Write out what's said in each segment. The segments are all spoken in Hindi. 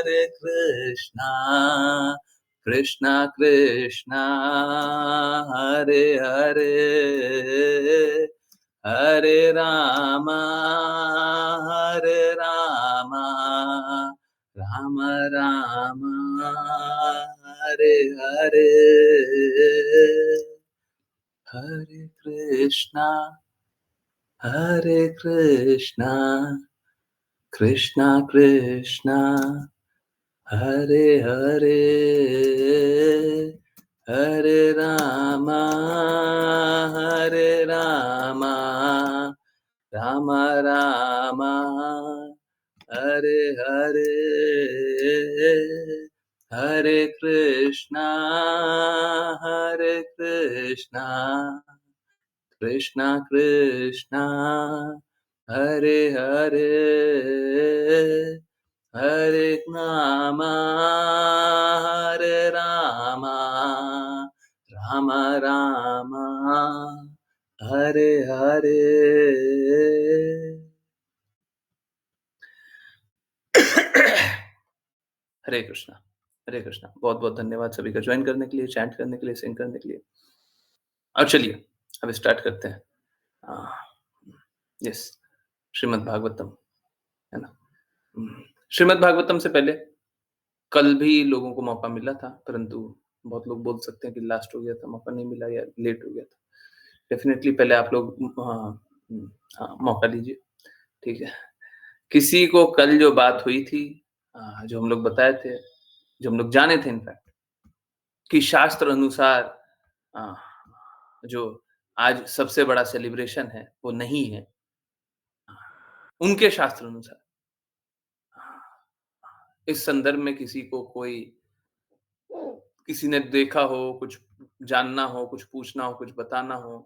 कृष्णा कृष्णा हरे हरे हरे राम राम राम हरे हरे हरे कृष्णा कृष्णा कृष्णा हरे हरे हरे राम राम राम हरे हरे हरे कृष्णा कृष्णा कृष्णा हरे हरे हरे राम राम राम हरे हरे हरे कृष्णा हरे कृष्णा। बहुत बहुत धन्यवाद सभी का ज्वाइन करने के लिए, चैंट करने के लिए, सिंग करने के लिए। अब चलिए अब स्टार्ट करते हैं। यस, श्रीमद् भागवतम, है ना? श्रीमद् भागवतम से पहले कल भी लोगों को मौका मिला था, परंतु बहुत लोग बोल सकते हैं कि लास्ट हो गया था, मौका नहीं मिला या लेट हो गया था। डेफिनिटली पहले आप लोग मौका लीजिए, ठीक है? किसी को कल जो बात हुई थी, जो हम लोग बताए थे, जो हम लोग जाने थे इनफैक्ट, कि शास्त्र अनुसार अ, जो आज सबसे बड़ा सेलिब्रेशन है, वो नहीं है। उनके शास्त्र अनुसार। इस संदर्भ में किसी ने देखा हो, कुछ जानना हो, कुछ पूछना हो, कुछ बताना हो,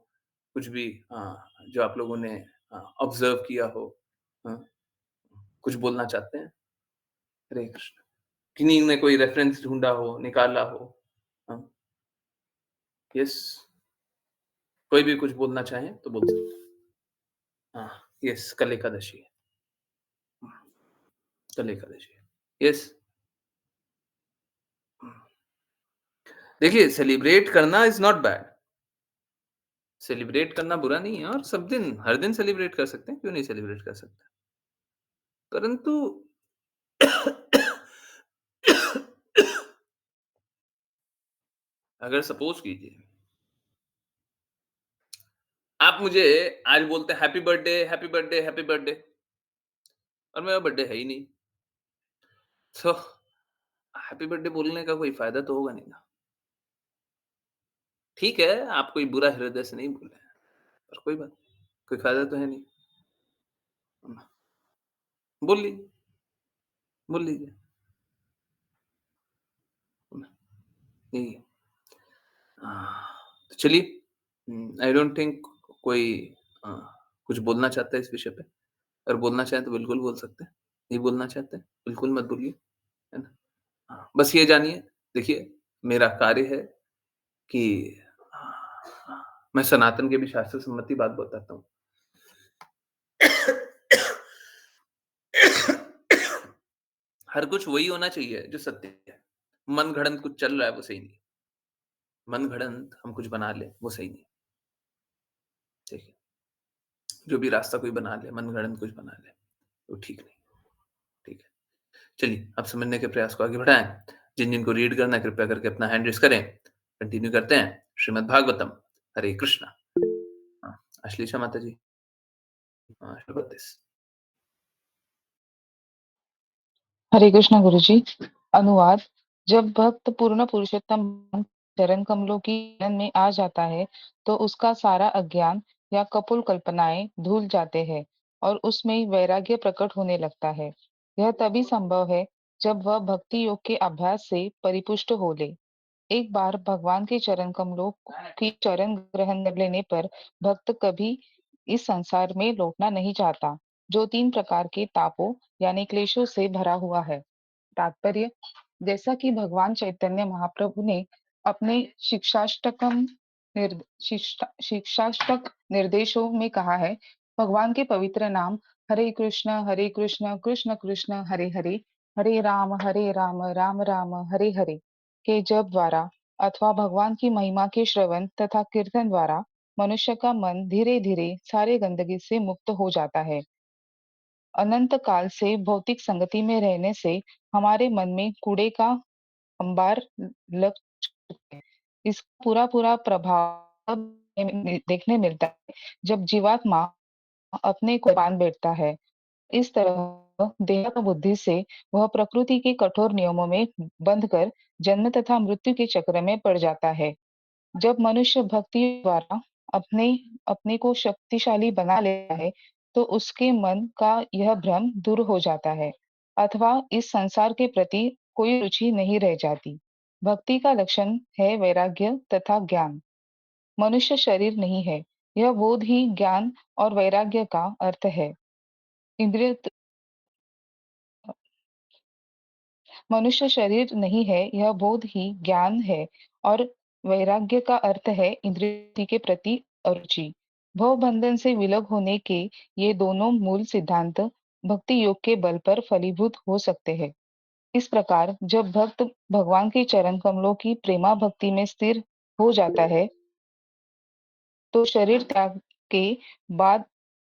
कुछ भी जो आप लोगों ने ऑब्ज़र्व किया हो, हाँ, कुछ बोलना चाहते हैं? हरे कृष्ण। किन्हीं ने कोई रेफ़रेंस ढूँढा हो, निकाला हो? हाँ, यस, कोई भी कुछ बोलना चाहे तो बोल सकते हैं। हाँ, यस, कल एकादशी है। कल एकादशी है। यस। देखिए, सेलिब्रेट करना इज़ नॉट बैड। सेलिब्रेट करना बुरा नहीं है और सब दिन, हर दिन सेलिब्रेट कर सकते हैं, क्यों नहीं सेलिब्रेट कर सकते? परंतु अगर सपोज़ कीजिए, आप मुझे आज बोलते हैं happy birthday, happy birthday, happy birthday और मेरा बर्थडे है ही नहीं। सो हैप्पी बर्थडे बोलने का कोई फ़ायदा तो होगा नहीं ना। ठीक है, आप कोई बुरा हृदय से नहीं बोल रहे हैं, पर कोई बात नहीं, कोई फ़ायदा तो है नहीं। बोल लीजिए, बोल लीजिए। जी। तो चलिए, आई डोंट थिंक कोई अ, कुछ बोलना चाहता है इस विषय पे। अगर बोलना चाहें तो बिल्कुल बोल सकते हैं। नहीं बोलना चाहते हैं, बिल्कुल मत बोलिए, है ना? हाँ, बस ये जानिए, देखिए, मेरा कार्य है कि मैं सनातन के भी शास्त्र सम्मति बात बताता हूँ। हर कुछ वही होना चाहिए जो सत्य है। मन-गढ़ंत कुछ चल रहा है वो सही नहीं है। मन-गढ़ंत हम कुछ बना लें वो सही नहीं है। ठीक है? जो भी रास्ता कोई बना ले, मन-गढ़ंत कुछ बना ले, वो ठीक नहीं, ठीक है? चलिए, अब समझने के प्रयास को आगे बढ़ाएँ। जिन-जिन को रीड करना है कृपया करके अपना हैंड रेज़ करें। कंटिन्यू करते हैं। श्रीमद् भागवतम, हरे कृष्णा। हाँ, अश्लीषा माता जी, शुरू करते हैं। हरे कृष्ण गुरुजी। अनुवाद। जब भक्त पूर्ण पुरुषोत्तम चरण कमलों की शरण में आ जाता है तो उसका सारा अज्ञान या कपोल कल्पनाएं धुल जाते हैं और उसमें वैराग्य प्रकट होने लगता है। यह तभी संभव है जब वह भक्ति योग के अभ्यास से परिपुष्ट हो ले। एक बार भगवान के चरण कमलों की चरण ग्रहण कर लेने पर भक्त कभी इस संसार में लौटना नहीं चाहता, जो 3 प्रकार के तापों यानी क्लेशों से भरा हुआ है। तात्पर्य। जैसा कि भगवान चैतन्य महाप्रभु ने अपने शिक्षाष्टक निर्देशों में कहा है, भगवान के पवित्र नाम हरे कृष्ण कृष्ण कृष्ण हरे हरे हरे राम, राम राम, हरे हरे के जप द्वारा अथवा भगवान की महिमा के श्रवण तथा कीर्तन द्वारा मनुष्य का मन धीरे धीरे सारे गंदगी से मुक्त हो जाता है। अनंत काल से भौतिक संगति में रहने से हमारे मन में कूड़े का अंबार लग चुका है। इसका पूरा प्रभाव देखने मिलता है जब जीवात्मा अपने को बांध बैठता है। इस तरह देह और बुद्धि से वह प्रकृति के कठोर नियमों में बंध कर जन्म तथा मृत्यु के चक्र में पड़ जाता है। जब मनुष्य भक्ति द्वारा अपने अपने को शक्तिशाली बना लेता है, तो उसके मन का यह भ्रम दूर हो जाता है अथवा इस संसार के प्रति कोई रुचि नहीं रह जाती। भक्ति का लक्षण है वैराग्य तथा ज्ञान। मनुष्य शरीर नहीं है, यह बोध ही ज्ञान और वैराग्य का अर्थ है। इंद्रिय मनुष्य शरीर नहीं है, यह बोध ही ज्ञान है और वैराग्य का अर्थ है इंद्रिय के प्रति अरुचि। भव बंधन से विलग होने के ये दोनों मूल सिद्धांत भक्ति योग के बल पर फलीभूत हो सकते हैं। इस प्रकार जब भक्त भगवान के चरण कमलों की प्रेमा भक्ति में स्थिर हो जाता है, तो शरीर के बाद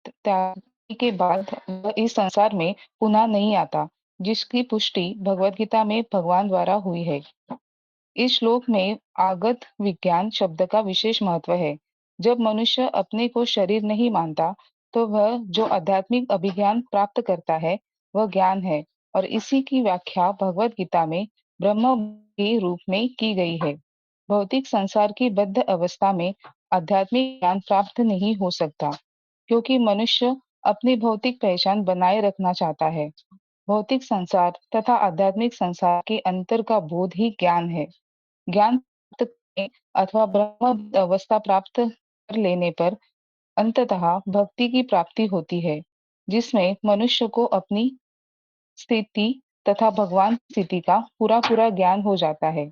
त्याग के बाद वह इस संसार में पुनः नहीं आता, जिसकी पुष्टि भगवत गीता में भगवान द्वारा हुई है। इस श्लोक में आगत विज्ञान शब्द का विशेष महत्व है। जब मनुष्य अपने को शरीर नहीं मानता, तो वह जो आध्यात्मिक अभिज्ञान प्राप्त करता है, वह ज्ञान है और इसी की व्याख्या भगवत गीता में ब्रह्म के रूप में की गई है। भौतिक संसार की बद्ध अवस्था में आध्यात्मिक ज्ञान प्राप्त नहीं हो सकता, क्योंकि मनुष्य अपनी भौतिक पहचान बनाए रखना चाहता है। भौतिक संसार तथा आध्यात्मिक संसार के अंतर का बोध ही ज्ञान है। ज्ञान प्राप्त करने अथवा ब्रह्म अवस्था प्राप्त कर लेने पर अंततः भक्ति की प्राप्ति होती है, जिसमें मनुष्य को अपनी स्थिति तथा भगवान की स्थिति का पूरा ज्ञान हो जाता है।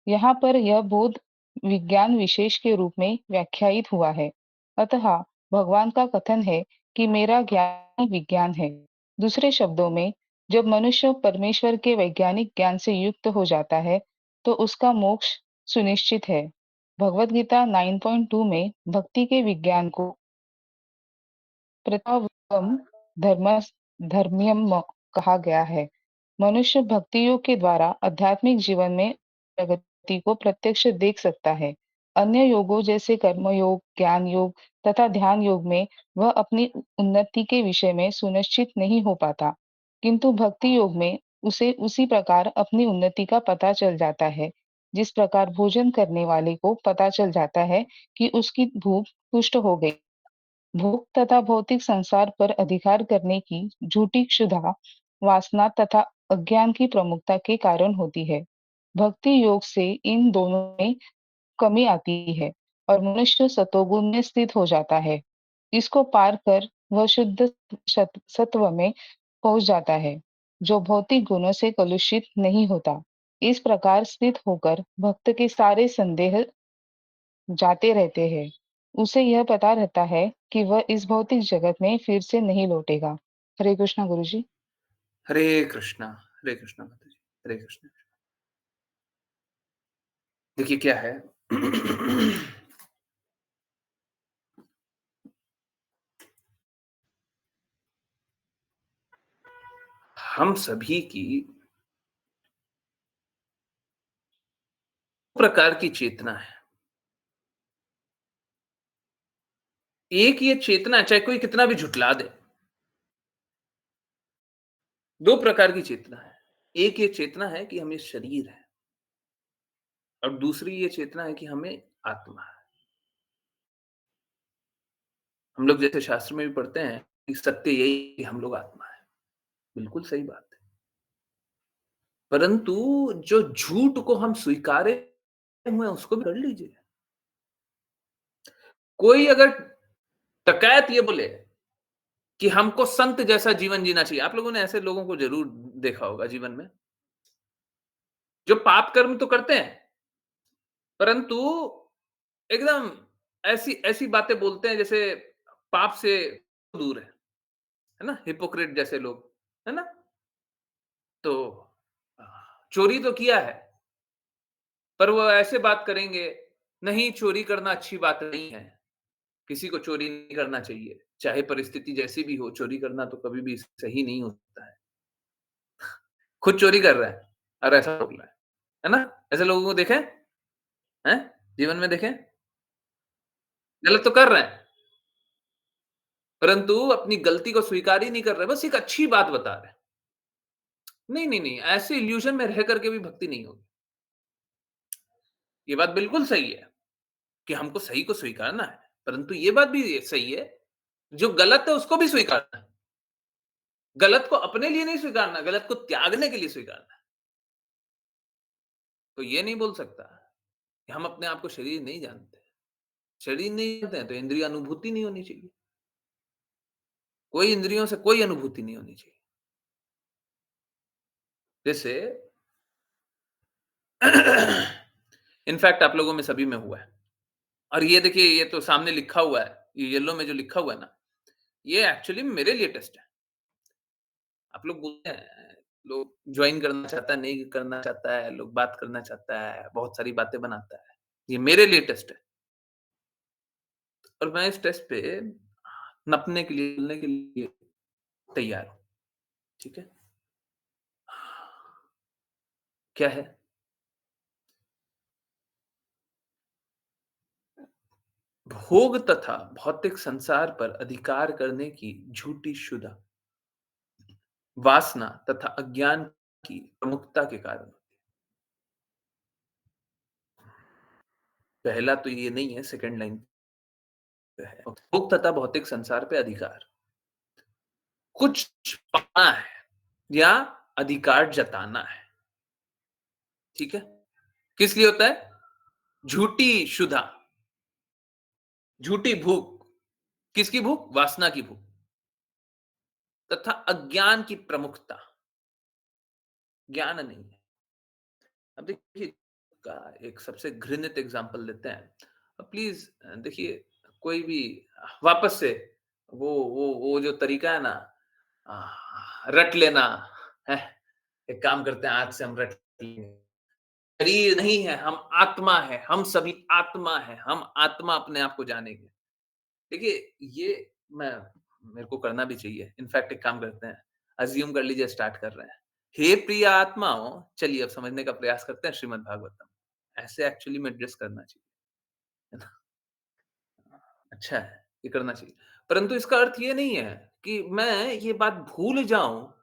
यहाँ पर यह बोध विज्ञान विशेष के रूप में व्याख्यायित हुआ है। अतः भगवान का कथन है कि मेरा ज्ञान ही विज्ञान है। दूसरे शब्दों में, जब मनुष्य परमेश्वर के वैज्ञानिक ज्ञान से युक्त हो जाता है, तो उसका मोक्ष सुनिश्चित है। भगवत गीता 9.2 में भक्ति के विज्ञान को प्रतावम धर्म धर्म्यम कहा गया है। मनुष्य भक्ति योग के द्वारा आध्यात्मिक जीवन में प्रगति को प्रत्यक्ष देख सकता है। अन्य योगों जैसे कर्म योग, ज्ञान योग तथा ध्यान योग में वह अपनी उन्नति के विषय में सुनिश्चित नहीं हो पाता, किंतु भक्ति योग में उसे उसी प्रकार अपनी उन्नति का पता चल जाता है, जिस प्रकार भोजन करने वाले को पता चल जाता है कि उसकी भूख पुष्ट हो गई। भोग तथा भौतिक संसार पर अधिकार करने की झूठी क्षुधा, वासना तथा अज्ञान की प्रमुखता के कारण होती है। भक्ति योग से इन दोनों में कमी आती है और मनुष्य सतोगुण में स्थित हो जाता है। इसको पार कर वह शुद्ध सत्व में पहुंच जाता है, जो भौतिक गुणों से कलुषित नहीं होता। इस प्रकार स्थित होकर भक्त के सारे संदेह जाते रहते हैं। उसे यह पता रहता है कि वह इस भौतिक जगत में फिर से नहीं लौटेगा। हरे कृष्णा गुरुजी। हरे कृष्णा माता जी, हरे कृष्णा। देखिए क्या है हम सभी की प्रकार की चेतना है। एक ये चेतना चाहे कोई कितना भी झुठला दे, 2 प्रकार की चेतना है। एक ये चेतना है कि हम ये शरीर है और दूसरी ये चेतना है कि हमें आत्मा है। हम लोग जैसे शास्त्र में भी पढ़ते हैं कि सत्य यही है कि हम लोग आत्मा है। बिल्कुल सही बात है। परंतु जो झूठ को हम स्वीकारे हुए हैं उसको भी कर लीजिए। कोई अगर डकैत ये बोले कि हमको संत जैसा जीवन जीना चाहिए। आप लोगों ने ऐसे लोगों को ज़रूर देखा होगा जीवन में, जो पाप कर्म तो करते हैं, परंतु एकदम ऐसी ऐसी बातें बोलते हैं जैसे पाप से दूर है ना? हिपोक्रेट जैसे लोग, है ना? तो अ, चोरी तो किया है, पर वो ऐसे बात करेंगे, नहीं चोरी करना अच्छी बात नहीं है, किसी को चोरी नहीं करना चाहिए, चाहे परिस्थिति जैसी भी हो, चोरी करना तो कभी भी सही नहीं होता है। खुद चोरी कर रहा है और ऐसा बोल रहा है ना? ऐसे लोगों को देखें, हैं? जीवन में देखें, गलत तो कर रहे हैं, परंतु अपनी गलती को स्वीकार ही नहीं कर रहे, बस एक अच्छी बात बता रहे हैं। नहीं, नहीं, नहीं, ऐसे इल्यूज़न में रह करके भी भक्ति नहीं होगी। ये बात बिल्कुल सही है कि हमको सही को स्वीकारना है, परंतु ये बात भी सही है, जो गलत है उसको भी स्वीकारना है। गलत को अपने लिए नहीं स्वीकारना, गलत को त्यागने के लिए स्वीकारना है। तो ये नहीं बोल सकता कि हम अपने आप को शरीर नहीं जानते। शरीर नहीं जानते हैं तो इंद्रिय अनुभूति नहीं होनी चाहिए। कोई इंद्रियों से कोई अनुभूति नहीं होनी चाहिए। जैसे इनफैक्ट आप लोगों में सभी में हुआ है। और ये देखिए ये तो सामने लिखा हुआ है, ये येलो में जो लिखा हुआ है ना, ये एक्चुअली मेरे लिए टेस्ट है। आप लोग बोलते हैं, लोग जॉइन करना चाहता है, नहीं करना चाहता है, लोग बात करना चाहता है, बहुत सारी बातें बनाता है। ये मेरे लिए टेस्ट है और मैं इस टेस्ट पे नपने के लिए, बोलने के लिए तैयार हूँ, ठीक है? क्या है? भोग तथा भौतिक संसार पर अधिकार करने की झूठी शुदा वासना तथा अज्ञान की प्रमुखता के कारण। पहला तो ये नहीं है, सेकंड लाइन पे है। भोग तथा भौतिक संसार पे अधिकार। कुछ पाना है या अधिकार जताना है, ठीक है? किस लिए होता है? झूठी शुदा, झूठी भूख। किसकी भूख? वासना की भूख तथा अज्ञान की प्रमुखता। ज्ञान नहीं है। अब देखिए का एक सबसे घृणित एग्जांपल लेते हैं। प्लीज़ देखिए कोई भी वापस से वो जो तरीका है ना रट लेना, हैं? एक काम करते हैं आज से हम रट लेंगे। शरीर नहीं है, हम आत्मा है, हम सभी आत्मा है, हम आत्मा अपने आप को जानेंगे। देखिए ये मैं मेरे को करना भी चाहिए। इनफैक्ट एक काम करते हैं, अज़्यूम कर लीजिए स्टार्ट कर रहे हैं। हे प्रिय आत्माओं, चलिए अब समझने का प्रयास करते हैं श्रीमद् भागवतम। ऐसे एक्चुअली में एड्रेस करना चाहिए, है ना? अच्छा है, ये करना चाहिए। परंतु इसका अर्थ ये नहीं है कि मैं ये बात भूल जाऊँ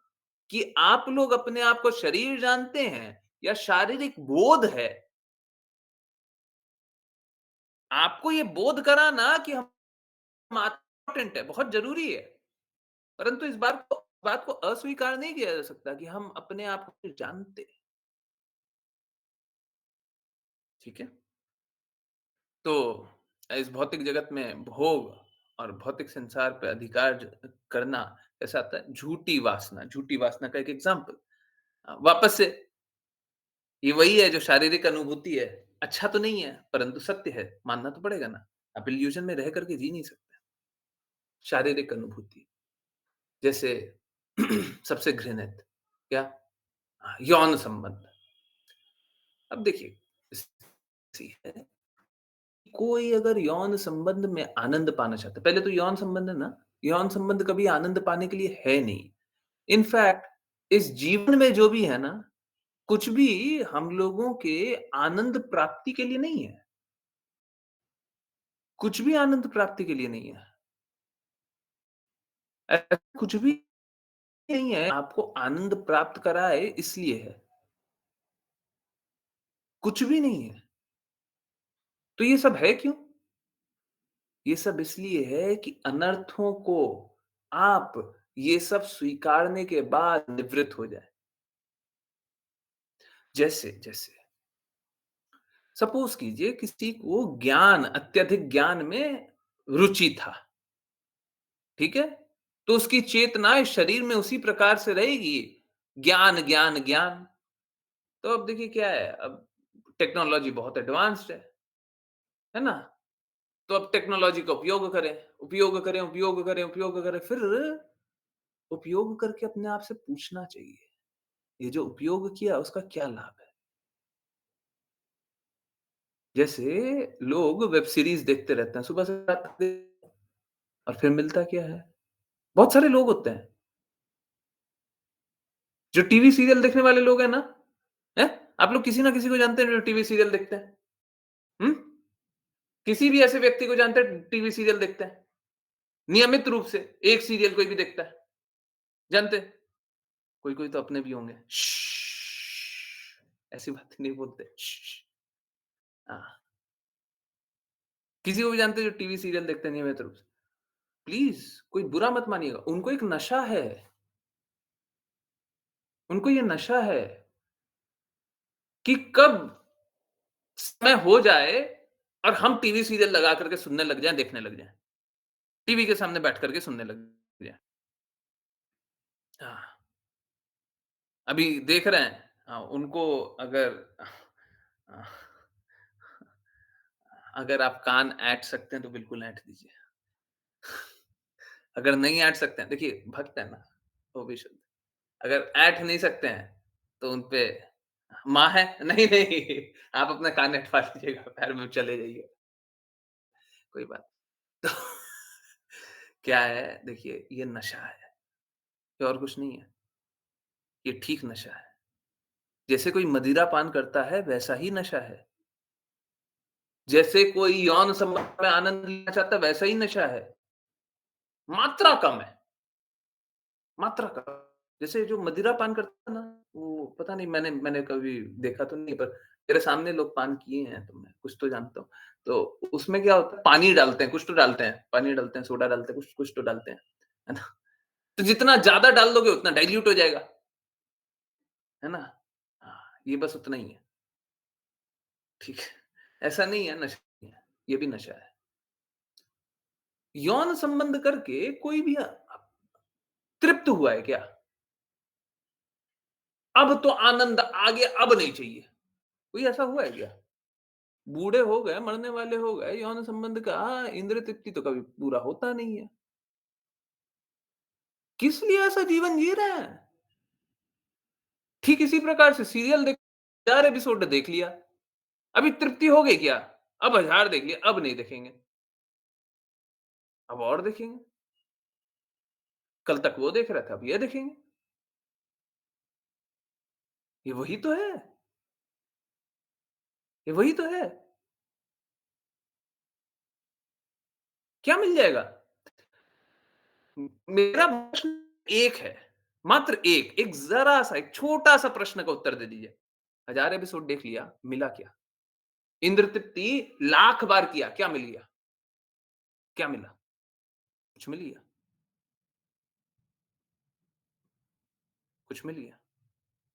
कि आप लोग अपने आप को शरीर जानते हैं या शारीरिक बोध है। आपको ये बोध कराना कि हम इम्पोर्टेंट है, बहुत ज़रूरी है। परंतु इस बात को अस्वीकार नहीं किया जा सकता कि हम अपने आप को जानते हैं, ठीक है? तो इस भौतिक जगत में भोग और भौतिक संसार पे अधिकार करना कैसा आता है? झूठी वासना का एक एग्जाम्पल। वापस से ये वही है जो शारीरिक अनुभूति है। अच्छा तो नहीं है, परंतु सत्य है, मानना तो पड़ेगा ना। आप इल्यूजन में रह करके जी नहीं सकते। शारीरिक अनुभूति जैसे सबसे घृणित क्या? यौन संबंध। अब देखिए सी है कोई अगर यौन संबंध में आनंद पाना चाहता है, पहले तो यौन संबंध है ना, यौन संबंध कभी आनंद पाने के लिए है नहीं। इनफैक्ट इस जीवन में जो भी है ना, कुछ भी हम लोगों के आनंद प्राप्ति के लिए नहीं है। कुछ भी आनंद प्राप्ति के लिए नहीं है। ऐसा कुछ भी नहीं है आपको आनंद प्राप्त कराए इसलिए है। कुछ भी नहीं है। तो ये सब है क्यों? ये सब इसलिए है कि अनर्थों को आप ये सब स्वीकारने के बाद निवृत्त हो जाए। जैसे सपोज़ कीजिए किसी को अत्यधिक ज्ञान में रुचि था, ठीक है? तो उसकी चेतना इस शरीर में उसी प्रकार से रहेगी, ज्ञान, ज्ञान, ज्ञान। तो अब देखिए क्या है, अब टेक्नोलॉजी बहुत एडवांस्ड है ना? तो अब टेक्नोलॉजी का उपयोग करें, फिर उपयोग करके अपने आप से पूछना चाहिए, ये जो उपयोग किया उसका क्या लाभ है? जैसे लोग वेब सीरीज़ देखते रहते हैं, सुबह से रात तक और फिर मिलता क्या है? बहुत सारे लोग होते हैं, जो टीवी सीरियल देखने वाले लोग हैं ना, हैं? आप लोग किसी ना किसी को जानते हैं जो टीवी सीरियल देखते हैं? हुँ? किसी भी ऐसे व्यक्ति को जानते हैं टीवी सीरियल देखते हैं? नियमित रूप से एक सीरियल कोई भी देखता है, जानते हैं? कोई-कोई तो अपने भी होंगे। ऐसी बातें नहीं बोलते। हाँ, किसी को भी जानते हैं जो टीवी सीरियल देखते हैं नियमित रूप से? प्लीज़ कोई बुरा मत मानिएगा, उनको एक नशा है, उनको ये नशा है कि कब समय हो जाए और हम टीवी सीरियल लगा कर के सुनने लग जाएँ, देखने लग जाएँ। टीवी के सामने बैठ कर के सुनने लग जाएँ। हाँ, अभी देख रहे हैं उनको अगर अ, अगर आप कान ऐंठ सकते हैं तो बिल्कुल ऐंठ दीजिए। अगर नहीं ऐंठ सकते हैं देखिए भक्त है ना, वो भी शुद्ध। अगर ऐंठ नहीं सकते हैं, तो उनपे माँ है नहीं, नहीं आप अपना कान ऐंठवा लीजिएगा, पैर में चले जाइए, कोई बात तो क्या है देखिए ये नशा है, ये और कुछ नहीं है, ये ठीक नशा है। जैसे कोई मदिरा पान करता है वैसा ही नशा है। जैसे कोई यौन संबंध में आनंद लेना चाहता है वैसा ही नशा है। मात्रा कम है, मात्रा कम। जैसे जो मदिरा पान करता है ना, वो पता नहीं मैंने मैंने कभी देखा तो नहीं पर मेरे सामने लोग पान किए हैं तो मैं कुछ तो जानता हूँ। तो उसमें क्या होता है पानी डालते हैं, कुछ तो डालते हैं, पानी डालते हैं, सोडा डालते हैं, कुछ कुछ तो डालते हैं, है ना? तो जितना ज़्यादा डाल दोगे उतना डाइल्यूट हो जाएगा, है ना? हाँ, ये बस उतना ही है, ठीक है। ऐसा नहीं है नशा नहीं है, ये भी नशा है। यौन संबंध करके कोई भी तृप्त हुआ है क्या? अब तो आनंद आ गया, अब नहीं चाहिए। कोई ऐसा हुआ है क्या? बूढ़े हो गए, मरने वाले हो गए, यौन संबंध का इंद्रिय तृप्ति तो कभी पूरा होता नहीं है। किस लिए ऐसा जीवन जी रहे हैं? ठीक इसी प्रकार से सीरियल देख 1000 एपिसोड देख लिया, अभी तृप्ति हो गई क्या? अब 1000 देख लिया, अब नहीं देखेंगे, अब और देखेंगे। कल तक वो देख रहा था, अब ये देखेंगे। ये वही तो है, ये वही तो है। क्या मिल जाएगा? मेरा प्रश्न एक है, मात्र एक ज़रा-सा, एक छोटा-सा प्रश्न का उत्तर दे दीजिए। 1000 एपिसोड देख लिया, मिला क्या? इंद्र तृप्ति लाख बार किया, क्या मिल गया? क्या मिला? कुछ मिल गया? कुछ मिल गया?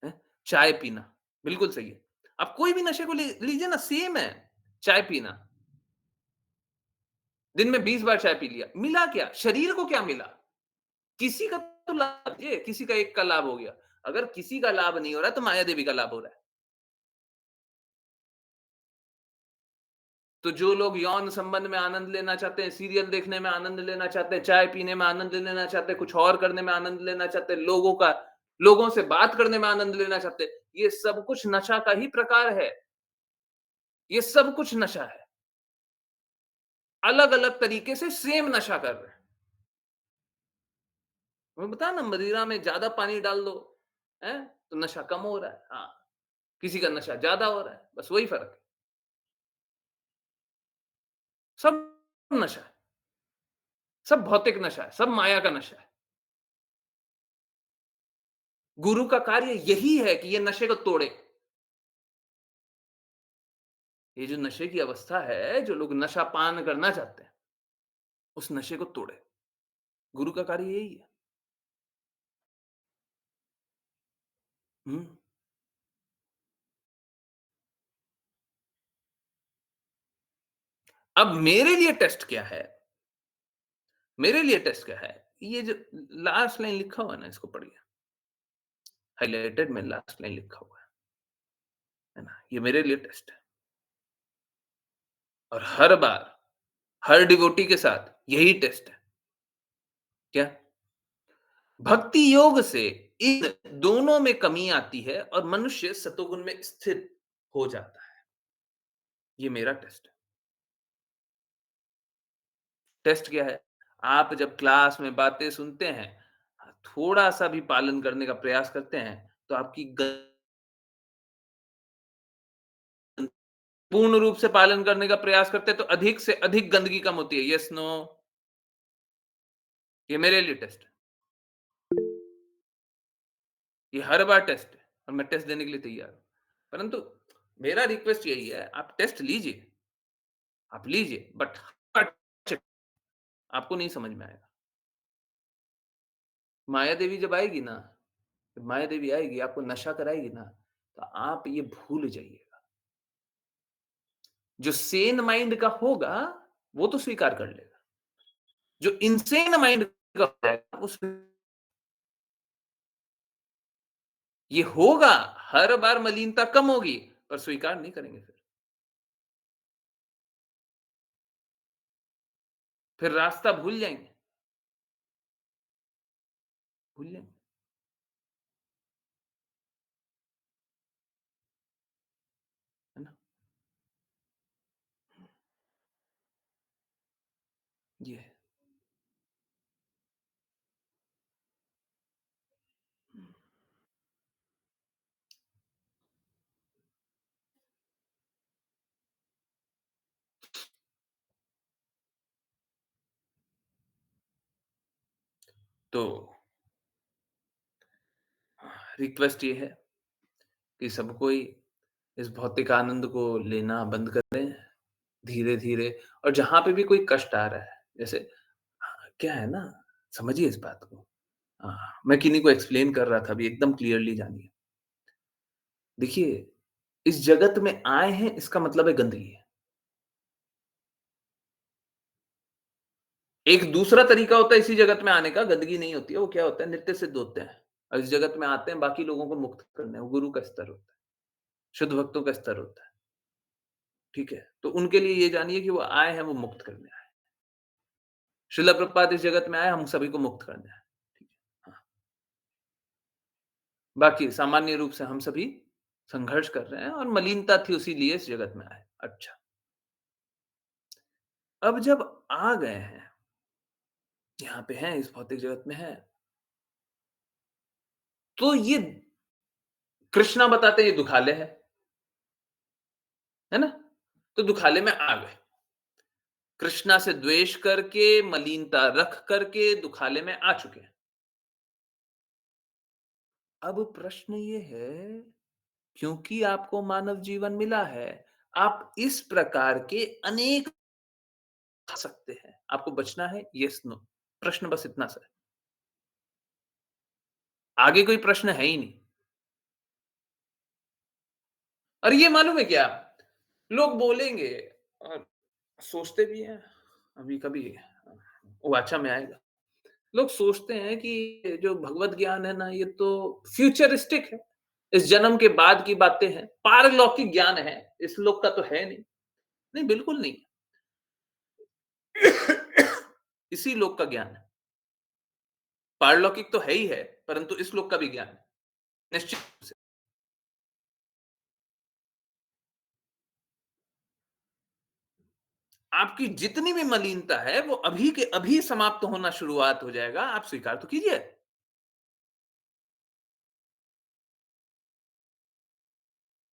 हैं? चाय पीना, बिल्कुल सही है। आप कोई भी नशे को ले लीजिए ना सेम है, चाय पीना। दिन में 20 बार चाय पी लिया, मिला क्या? शरीर को क्या मिला? किसी का तो लाभ लीजिए, किसी का एक का लाभ हो गया। अगर किसी का लाभ नहीं हो रहा है, तो माया देवी का लाभ हो रहा है। तो जो लोग यौन संबंध में आनंद लेना चाहते हैं, सीरियल देखने में आनंद लेना चाहते हैं, चाय पीने में आनंद लेना चाहते हैं, कुछ और करने में आनंद लेना चाहते हैं, लोगों से बात करने में आनंद लेना चाहते हैं, ये सब कुछ नशा का ही प्रकार है। ये सब कुछ नशा है। अलग-अलग तरीके से सेम नशा कर रहे हैं। मैं बताया ना मदिरा में ज़्यादा पानी डाल दो, हैं? तो नशा कम हो रहा है। हाँ, किसी का नशा ज़्यादा हो रहा है, बस वही फ़र्क है। सब नशा है, सब भौतिक नशा है, सब माया का नशा है। गुरु का कार्य यही है कि ये नशे को तोड़े। ये जो नशे की अवस्था है, जो लोग नशा पान करना चाहते हैं, उस नशे को तोड़े। गुरु का कार्य यही है। हुँ। अब मेरे लिए टेस्ट क्या है? मेरे लिए टेस्ट क्या है? ये जो लास्ट लाइन लिखा हुआ है ना, इसको पढ़िए। हाइलाइटेड में लास्ट लाइन लिखा हुआ है ना? ये मेरे लिए टेस्ट है और हर बार, हर डिवोटी के साथ यही टेस्ट है। क्या? भक्ति योग से इन दोनों में कमी आती है और मनुष्य सतोगुण में स्थिर हो जाता है। ये मेरा टेस्ट है। टेस्ट क्या है? आप जब क्लास में बातें सुनते हैं, थोड़ा-सा भी पालन करने का प्रयास करते हैं, तो आपकी ग पूर्ण रूप से पालन करने का प्रयास करते हैं, तो अधिक से अधिक गंदगी कम होती है। Yes, no? ये मेरे लिए टेस्ट है। ये हर बार टेस्ट है और मैं टेस्ट देने के लिए तैयार हूँ। परंतु मेरा रिक्वेस्ट यही है, आप टेस्ट लीजिए, आप लीजिए, बट आपको नहीं समझ में आएगा। माया देवी जब आएगी ना, जब माया देवी आएगी, आपको नशा कराएगी ना, तो आप ये भूल जाइएगा। जो सेन माइंड का होगा, वो तो स्वीकार कर लेगा। जो इनसेन माइंड का हो जाएगा, उस ये होगा, हर बार मलिनता कम होगी, पर स्वीकार नहीं करेंगे फिर। फिर रास्ता भूल जाएँगे, भूल जाएँगे, है ना? ये है। तो रिक्वेस्ट ये है कि सब कोई इस भौतिक आनंद को लेना बंद कर दें, धीरे-धीरे, और जहाँ पे भी कोई कष्ट आ रहा है, जैसे क्या है ना, समझिए इस बात को। मैं किन्हीं को एक्सप्लेन कर रहा था अभी, एकदम क्लियरली जानिए। देखिए, इस जगत में आए हैं, इसका मतलब है गंदगी है। एक दूसरा तरीका होता है इसी जगत में आने का, गंदगी नहीं होती है, वो क्या होता है, नित्य सिद्ध होते हैं और इस जगत में आते हैं बाकी लोगों को मुक्त करने, वो गुरु का स्तर होता है, शुद्ध भक्तों का स्तर होता है, ठीक है? तो उनके लिए ये जानिए कि वो आए हैं, वो मुक्त करने आए हैं। श्रील प्रभुपाद इस जगत में आए, हम सभी को मुक्त करने आए, ठीक है? हाँ, बाकी सामान्य रूप से हम सभी संघर्ष कर रहे हैं और मलिनता थी, उसीलिए इस जगत में आए। अच्छा, अब जब आ गए हैं, यहाँ पे हैं, इस भौतिक जगत में हैं, तो ये कृष्णा बताते हैं ये दुखालय है ना? तो दुखालय में आ गए। कृष्णा से द्वेष करके, मलिनता रख करके दुखालय में आ चुके हैं। अब प्रश्न ये है, क्योंकि आपको मानव जीवन मिला है, आप इस प्रकार के अनेक खा सकते हैं। आपको बचना है, येस नो। प्रश्न बस इतना सा है। आगे कोई प्रश्न है ही नहीं। और ये मालूम है क्या? लोग बोलेंगे और सोचते भी हैं, अभी कभी वाचा में आएगा। लोग सोचते हैं कि जो भगवत ज्ञान है ना, ये तो फ्यूचरिस्टिक है। इस जन्म के बाद की बातें हैं, पारलौकिक ज्ञान है, इस लोक का तो है नहीं। नहीं, बिल्कुल नहीं। इसी लोक का ज्ञान है। पारलौकिक तो है ही है, परंतु इस लोक का भी ज्ञान है, निश्चित रूप से। आपकी जितनी भी मलिनता है, वो अभी के अभी समाप्त होना शुरुआत हो जाएगा, आप स्वीकार तो कीजिए।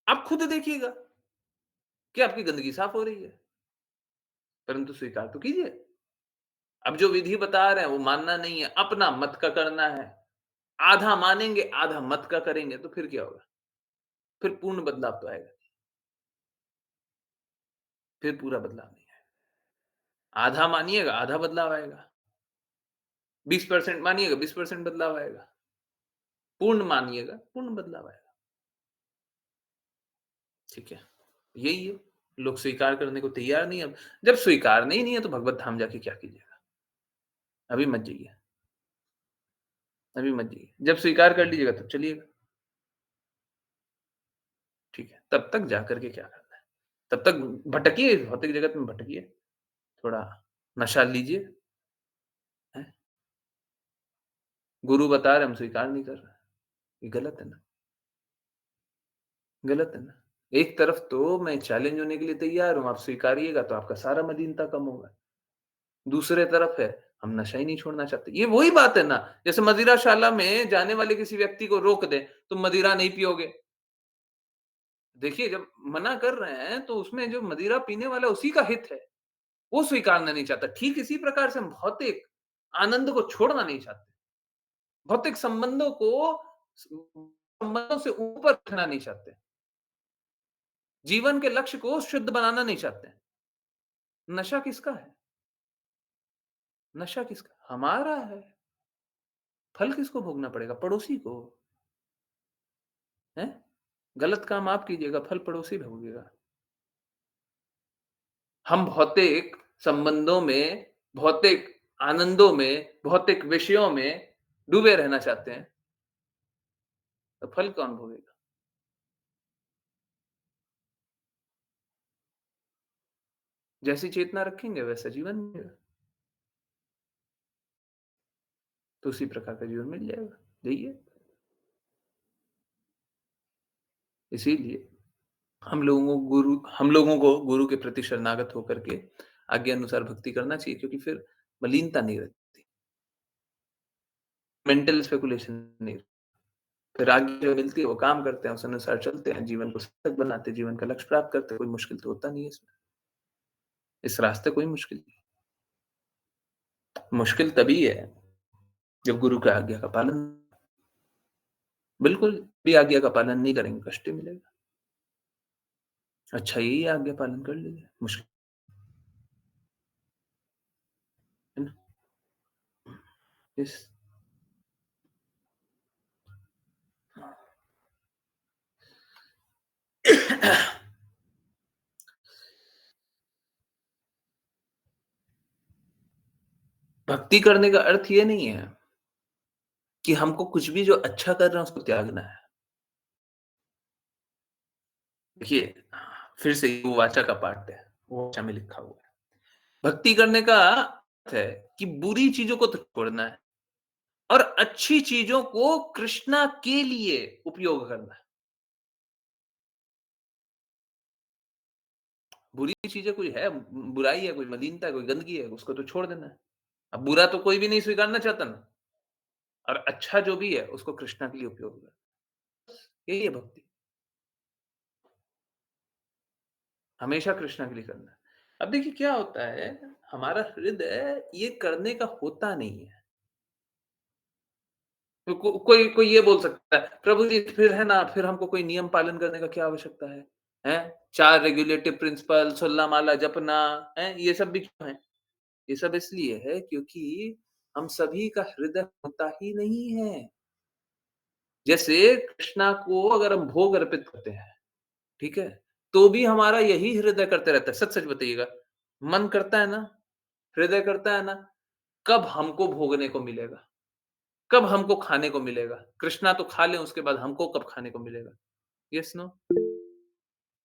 आप खुद देखिएगा कि आपकी गंदगी साफ हो रही है, परंतु स्वीकार तो कीजिए। अब जो विधि बता रहे हैं, वो मानना नहीं है, अपना मत का करना है। आधा मानेंगे, आधा मत का करेंगे, तो फिर क्या होगा? फिर पूर्ण बदलाव तो आएगा, फिर पूरा बदलाव नहीं आएगा। आधा मानिएगा, आधा बदलाव आएगा। 20% मानिएगा, 20% बदलाव आएगा। पूर्ण मानिएगा, पूर्ण बदलाव आएगा। ठीक है? यही है। लोग स्वीकार करने को तैयार नहीं है अब। जब स्वीकारना ही नहीं है, तो भगवत धाम जाके क्या कीजिएगा? अभी मत जाइए, अभी मत जाइए। जब स्वीकार कर लीजिएगा, तब चलिएगा। ठीक है? तब तक जाकर के क्या करना है? तब तक भटकिए, भौतिक जगत में भटकिए, थोड़ा नशा लीजिए, हैं? गुरु बता रहे, हम स्वीकार नहीं कर रहे। ये गलत है ना, गलत है ना। एक तरफ तो मैं चैलेंज होने के लिए तैयार हूँ, आप स्वीकारिएगा तो आपका सारा मदीनता कम होगा। दूसरे तरफ है, हम नशा ही नहीं छोड़ना चाहते। ये वही बात है ना, जैसे मदिराशाला में जाने वाले किसी व्यक्ति को रोक दें, तुम मदिरा नहीं पियोगे। देखिए, जब मना कर रहे हैं, तो उसमें जो मदिरा पीने वाला है, उसी का हित है। वो स्वीकारना नहीं चाहता। ठीक इसी प्रकार से हम भौतिक आनंद को छोड़ना नहीं चाहते। भौतिक संबंधों से ऊपर उठना नहीं चाहते। जीवन के लक्ष्य को शुद्ध बनाना नहीं चाहते। नशा किसका है? नशा किसका? हमारा है। फल किसको भोगना पड़ेगा? पड़ोसी को। हैं? गलत काम आप कीजिएगा, फल पड़ोसी भोगेगा। हम भौतिक संबंधों में, भौतिक आनंदों में, भौतिक विषयों में डूबे रहना चाहते हैं, तो फल कौन भोगेगा? जैसी चेतना रखेंगे वैसा जीवन मिलेगा, तो उसी प्रकार का जीवन मिल जाएगा। जिए। इसीलिए हम लोगों को गुरु के प्रति शरणागत होकर के आज्ञा अनुसार भक्ति करना चाहिए, क्योंकि फिर मलीनता नहीं रहती, मेंटल स्पेकुलेशन नहीं। फिर आज्ञा जो मिलती है वो काम करते हैं, उस अनुसार चलते हैं, जीवन को सार्थक बनाते हैं, जीवन का लक्ष्य प्राप्त करते हैं। कोई मुश्किल तो होता नहीं है इसमें। इस रास्ते कोई मुश्किल नहीं। मुश्किल तभी है जब गुरु की आज्ञा का पालन, बिल्कुल भी आज्ञा का पालन नहीं करेंगे, कष्ट ही मिलेगा। अच्छा यही आज्ञा पालन कर लीजिए, मुश्किल है ना? इस भक्ति करने का अर्थ ये नहीं है कि हमको कुछ भी जो अच्छा कर रहे हैं उसको त्यागना है। देखिए, फिर से वो वाचा का पाठ है, वो वाचा में लिखा हुआ है। भक्ति करने का अर्थ है कि बुरी चीज़ों को तो छोड़ना है और अच्छी चीज़ों को कृष्णा के लिए उपयोग करना है। बुरी चीज़ें कोई है, बुराई है, कोई मलिनता है, कोई गंदगी है, उसको तो छोड़ देना है। अब बुरा तो कोई भी नहीं स्वीकारना चाहता ना, और अच्छा जो भी है उसको कृष्णा के लिए उपयोग करना। यही है भक्ति, हमेशा कृष्णा के लिए करना है। अब देखिए क्या होता है, हमारा हृदय ये करने का होता नहीं है। तो कोई कोई ये बोल सकता है, प्रभु जी फिर है ना, फिर हमको कोई नियम पालन करने का क्या आवश्यकता है? हैं? 4 रेगुलेटिव प्रिंसिपल, सोलह माला जपना, हैं? ये सब भी क्यों है? ये सब इसलिए है क्योंकि हम सभी का हृदय होता ही नहीं है। जैसे कृष्णा को अगर हम भोग अर्पित करते हैं, ठीक है? तो भी हमारा यही हृदय करते रहता है, सच-सच बताइएगा। मन करता है ना, हृदय करता है ना, कब हमको भोगने को मिलेगा? कब हमको खाने को मिलेगा? कृष्णा तो खा लें, उसके बाद हमको कब खाने को मिलेगा? Yes, no?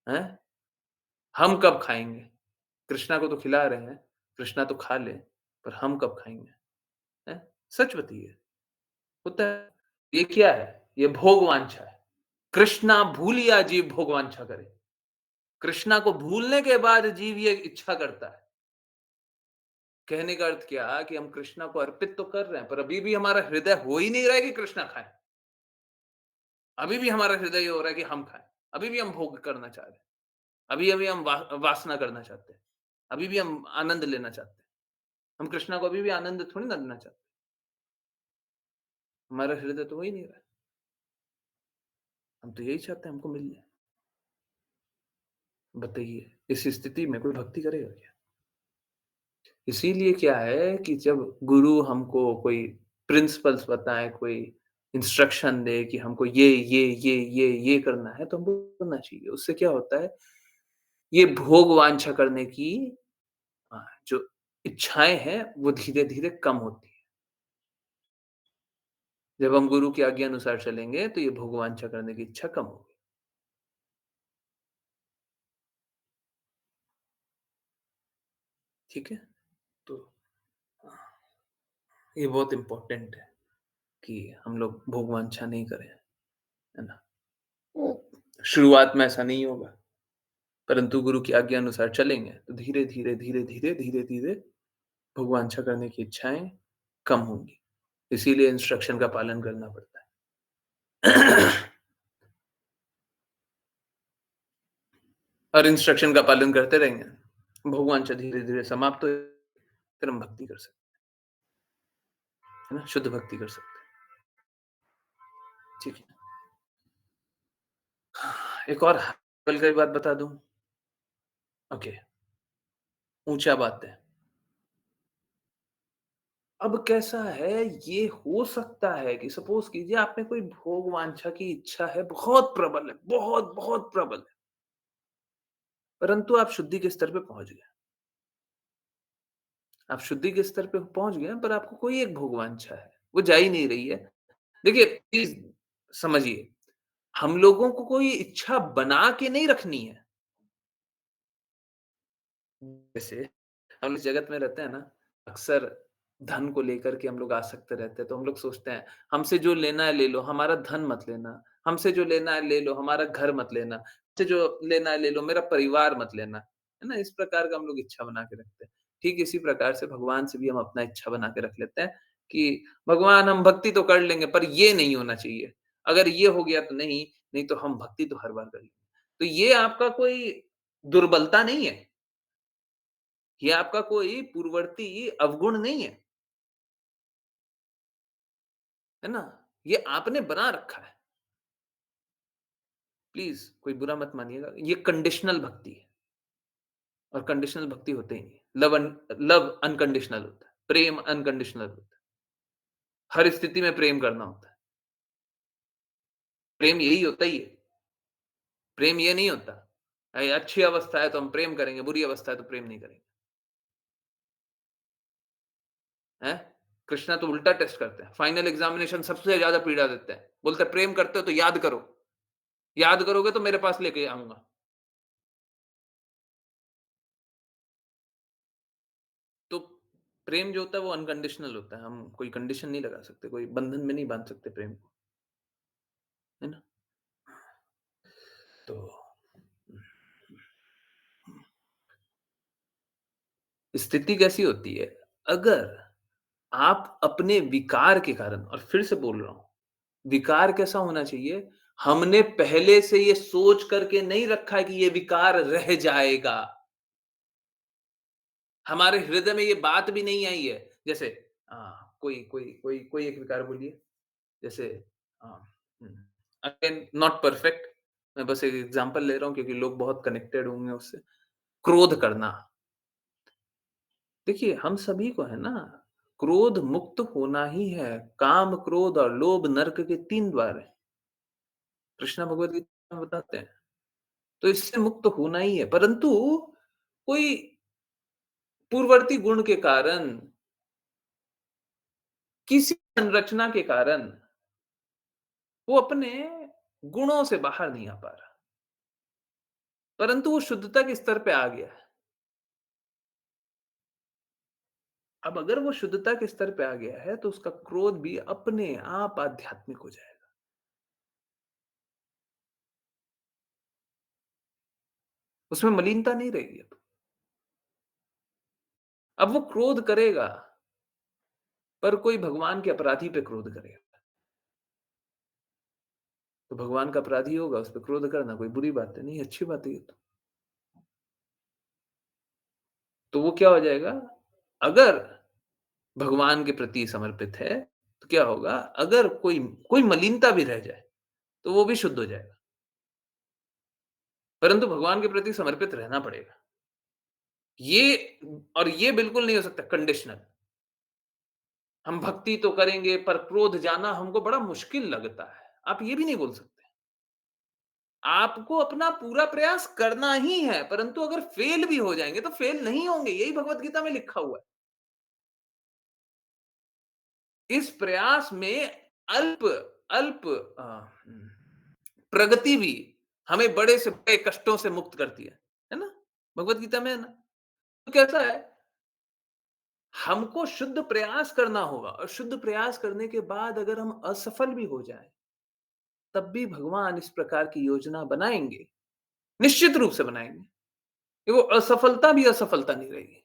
हैं? हम कब खाएँगे? कृष्णा को तो खिला रहे हैं, कृष्णा तो खा ले, पर हम कब खाएँगे? हैं? सच बताइए, होता है। ये क्या है? ये भोग वांछा है। कृष्णा भूलिया जीव भोग वांछा करे। कृष्णा को भूलने के बाद जीव ये इच्छा करता है। कहने का अर्थ क्या कि हम कृष्णा को अर्पित तो कर रहे हैं, पर अभी भी हमारा हृदय हो ही नहीं रहा है कि कृष्णा खाएँ। अभी भी हमारा हृदय ये हो रहा है कि हम खाएँ। अभी भी हम भोग करना चाह रहे हैं। अभी-अभी हम वासना करना चाहते हैं। अभी भी हम आनंद लेना चाहते हैं। हम कृष्णा को अभी भी आनंद थोड़ी ना देना चाहते। हमारा हृदय तो हो ही नहीं रहा है। हम तो यही चाहते हैं हमको मिल जाए। बताइए, इस स्थिति में कोई भक्ति करेगा क्या? इसीलिए क्या है कि जब गुरु हमको कोई प्रिंसिपल्स बताए, कोई इंस्ट्रक्शन दे कि हमको ये करना है, तो हमको करना चाहिए। उससे क्या होता है, ये भोग वांछा करने की जो इच्छाएँ हैं, वो धीरे-धीरे कम होती हैं। जब हम गुरु की आज्ञा अनुसार चलेंगे, तो ये भोग वांछा करने की इच्छा कम होगी। ठीक है? तो ये बहुत इम्पोर्टेंट है कि हम लोग भोग वांछा नहीं करें। है ना? शुरुआत में ऐसा नहीं होगा, परंतु गुरु की आज्ञा अनुसार चलेंगे, तो धीरे-धीरे, धीरे-धीरे, धीरे-धीरे भगवांछा करने की इच्छाएँ कम होंगी। इसीलिए इंस्ट्रक्शन का पालन करना पड़ता है। और इंस्ट्रक्शन का पालन करते रहेंगे, भगवांछा धीरे-धीरे समाप्त हो, फिर हम भक्ति कर सकते हैं ना? शुद्ध भक्ति कर सकते हैं। ठीक है। एक और हल की बात बता दूँ? ओके, ऊँचा बात है। अब कैसा है, ये हो सकता है कि सपोज़ कीजिए आप में कोई भोग वांछा की इच्छा है, बहुत प्रबल है, बहुत प्रबल है, परंतु आप शुद्धि के स्तर पे पहुँच गए। आप शुद्धि के स्तर पे पहुँच गए हैं, पर आपको कोई एक भोग वांछा है, वो जा ही नहीं रही है। देखिए, प्लीज़ समझिए, हम लोगों को कोई इच्छा बना के नहीं रखनी है। जैसे हम इस जगत में रहते हैं ना, अक्सर धन को लेकर के हम लोग आसक्त रहते हैं, तो हम लोग सोचते हैं, हमसे जो लेना है ले लो, हमारा धन मत लेना, हमसे जो लेना है ले लो, हमारा घर मत लेना, हमसे जो लेना है ले लो, मेरा परिवार मत लेना, है ना? इस प्रकार का हम लोग इच्छा बना के रखते हैं। ठीक इसी प्रकार से भगवान से भी हम अपना इच्छा बना के रख लेते हैं कि भगवान हम भक्ति तो कर लेंगे, पर ये नहीं होना चाहिए। अगर ये हो गया तो नहीं, नहीं तो हम भक्ति तो हर बार कर लेंगे। तो ये आपका कोई दुर्बलता नहीं है। ये आपका कोई पूर्ववर्ती अवगुण नहीं है, है ना? ये आपने बना रखा है। प्लीज़ कोई बुरा मत मानिएगा। ये कंडीशनल भक्ति है और कंडीशनल भक्ति होते ही नहीं है। लव अनकंडीशनल होता है, प्रेम अनकंडीशनल होता है। हर स्थिति में प्रेम करना होता है। प्रेम यही होता ही है। प्रेम ये नहीं होता, अच्छी अवस्था है तो हम प्रेम करेंगे, बुरी अवस्था है तो प्रेम नहीं करेंगे, हैं? कृष्णा तो उल्टा टेस्ट करते हैं। फाइनल एग्ज़ामिनेशन सबसे ज़्यादा पीड़ा देते हैं। बोलते हैं प्रेम करते हो तो याद करो। याद करोगे तो मेरे पास लेके आऊँगा। तो प्रेम जो होता है वो अनकंडीशनल होता है। हम कोई कंडीशन नहीं लगा सकते, कोई बंधन में नहीं बाँध सकते प्रेम को, है ना? तो स्थिति कैसी होती है? अगर आप अपने विकार के कारण और फिर से बोल रहा हूँ, विकार कैसा होना चाहिए? हमने पहले से ये सोच करके नहीं रखा है कि ये विकार रह जाएगा। हमारे हृदय में ये बात भी नहीं आई है। जैसे कोई एक विकार बोलिए। जैसे अ, हुँ, अगेन नॉट परफेक्ट, मैं बस एक एग्ज़ाम्पल ले रहा हूँ क्योंकि लोग बहुत कनेक्टेड होंगे उससे। क्रोध करना, देखिए हम सभी को है ना, क्रोध मुक्त होना ही है। काम, क्रोध और लोभ नरक के 3 द्वार हैं। कृष्ण भगवद गीता में बताते हैं। तो इससे मुक्त होना ही है, परंतु कोई पूर्ववर्ती गुण के कारण, किसी संरचना के कारण वो अपने गुणों से बाहर नहीं आ पा रहा, परंतु वो शुद्धता के स्तर पे आ गया है। अब अगर वो शुद्धता के स्तर पे आ गया है, तो उसका क्रोध भी अपने आप आध्यात्मिक हो जाएगा। उसमें मलिनता नहीं रहेगी अब। अब वो क्रोध करेगा, पर कोई भगवान के अपराधी पे क्रोध करेगा। तो भगवान का अपराधी होगा, उस पे क्रोध करना कोई बुरी बात है नहीं, अच्छी बात है ये तो। तो वो क्या हो जाएगा, अगर भगवान के प्रति समर्पित है, तो क्या होगा, अगर कोई कोई मलिनता भी रह जाए, तो वो भी शुद्ध हो जाएगा। परंतु भगवान के प्रति समर्पित रहना पड़ेगा। ये और ये बिल्कुल नहीं हो सकता कंडीशनल। हम भक्ति तो करेंगे पर क्रोध जाना हमको बड़ा मुश्किल लगता है। आप ये भी नहीं बोल सकते। आपको अपना पूरा प्रयास करना ही है, परंतु अगर फेल भी हो जाएँगे तो फेल नहीं होंगे, यही भगवत गीता में लिखा हुआ है। इस प्रयास में अल्प अल्प अ, प्रगति भी हमें बड़े से बड़े कष्टों से मुक्त करती है ना? भगवत गीता में है ना? तो कैसा है, हमको शुद्ध प्रयास करना होगा और शुद्ध प्रयास करने के बाद अगर हम असफल भी हो जाएँ, तब भी भगवान इस प्रकार की योजना बनाएँगे, निश्चित रूप से बनाएँगे, कि वो असफलता भी असफलता नहीं रहेगी।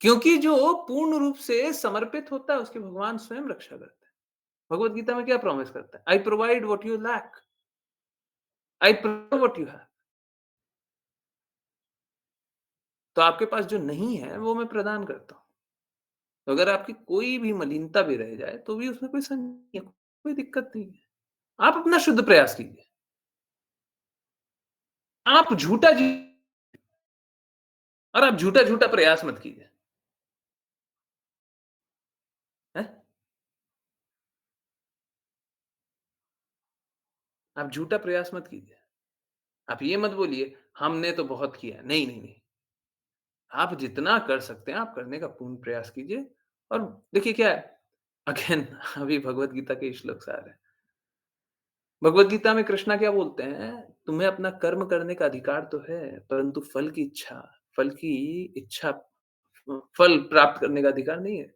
क्योंकि जो पूर्ण रूप से समर्पित होता है, उसकी भगवान स्वयं रक्षा करते हैं। भगवत गीता में क्या प्रॉमिस करता है? I provide what you lack, I provide what you have. तो आपके पास जो नहीं है, वो मैं प्रदान करता हूँ। तो अगर आपकी कोई भी मलिनता भी रह जाए, तो भी उसमें कोई नहीं है, कोई दिक्कत नहीं है। आप अपना शुद्ध प्रयास कीजिए। आप झूठा जी और आप झूठा-झूठा प्रयास मत कीजिए। हैं? आप झूठा प्रयास मत कीजिए। आप ये मत बोलिए, हमने तो बहुत किया है। नहीं, नहीं, नहीं। आप जितना कर सकते हैं, आप करने का पूर्ण प्रयास कीजिए और देखिए क्या है, अगेन अभी भगवत गीता के श्लोक से आ रहे हैं। भगवत गीता में कृष्णा क्या बोलते हैं, तुम्हें अपना कर्म करने का अधिकार तो है, परंतु फल की इच्छा फल प्राप्त करने का अधिकार नहीं है।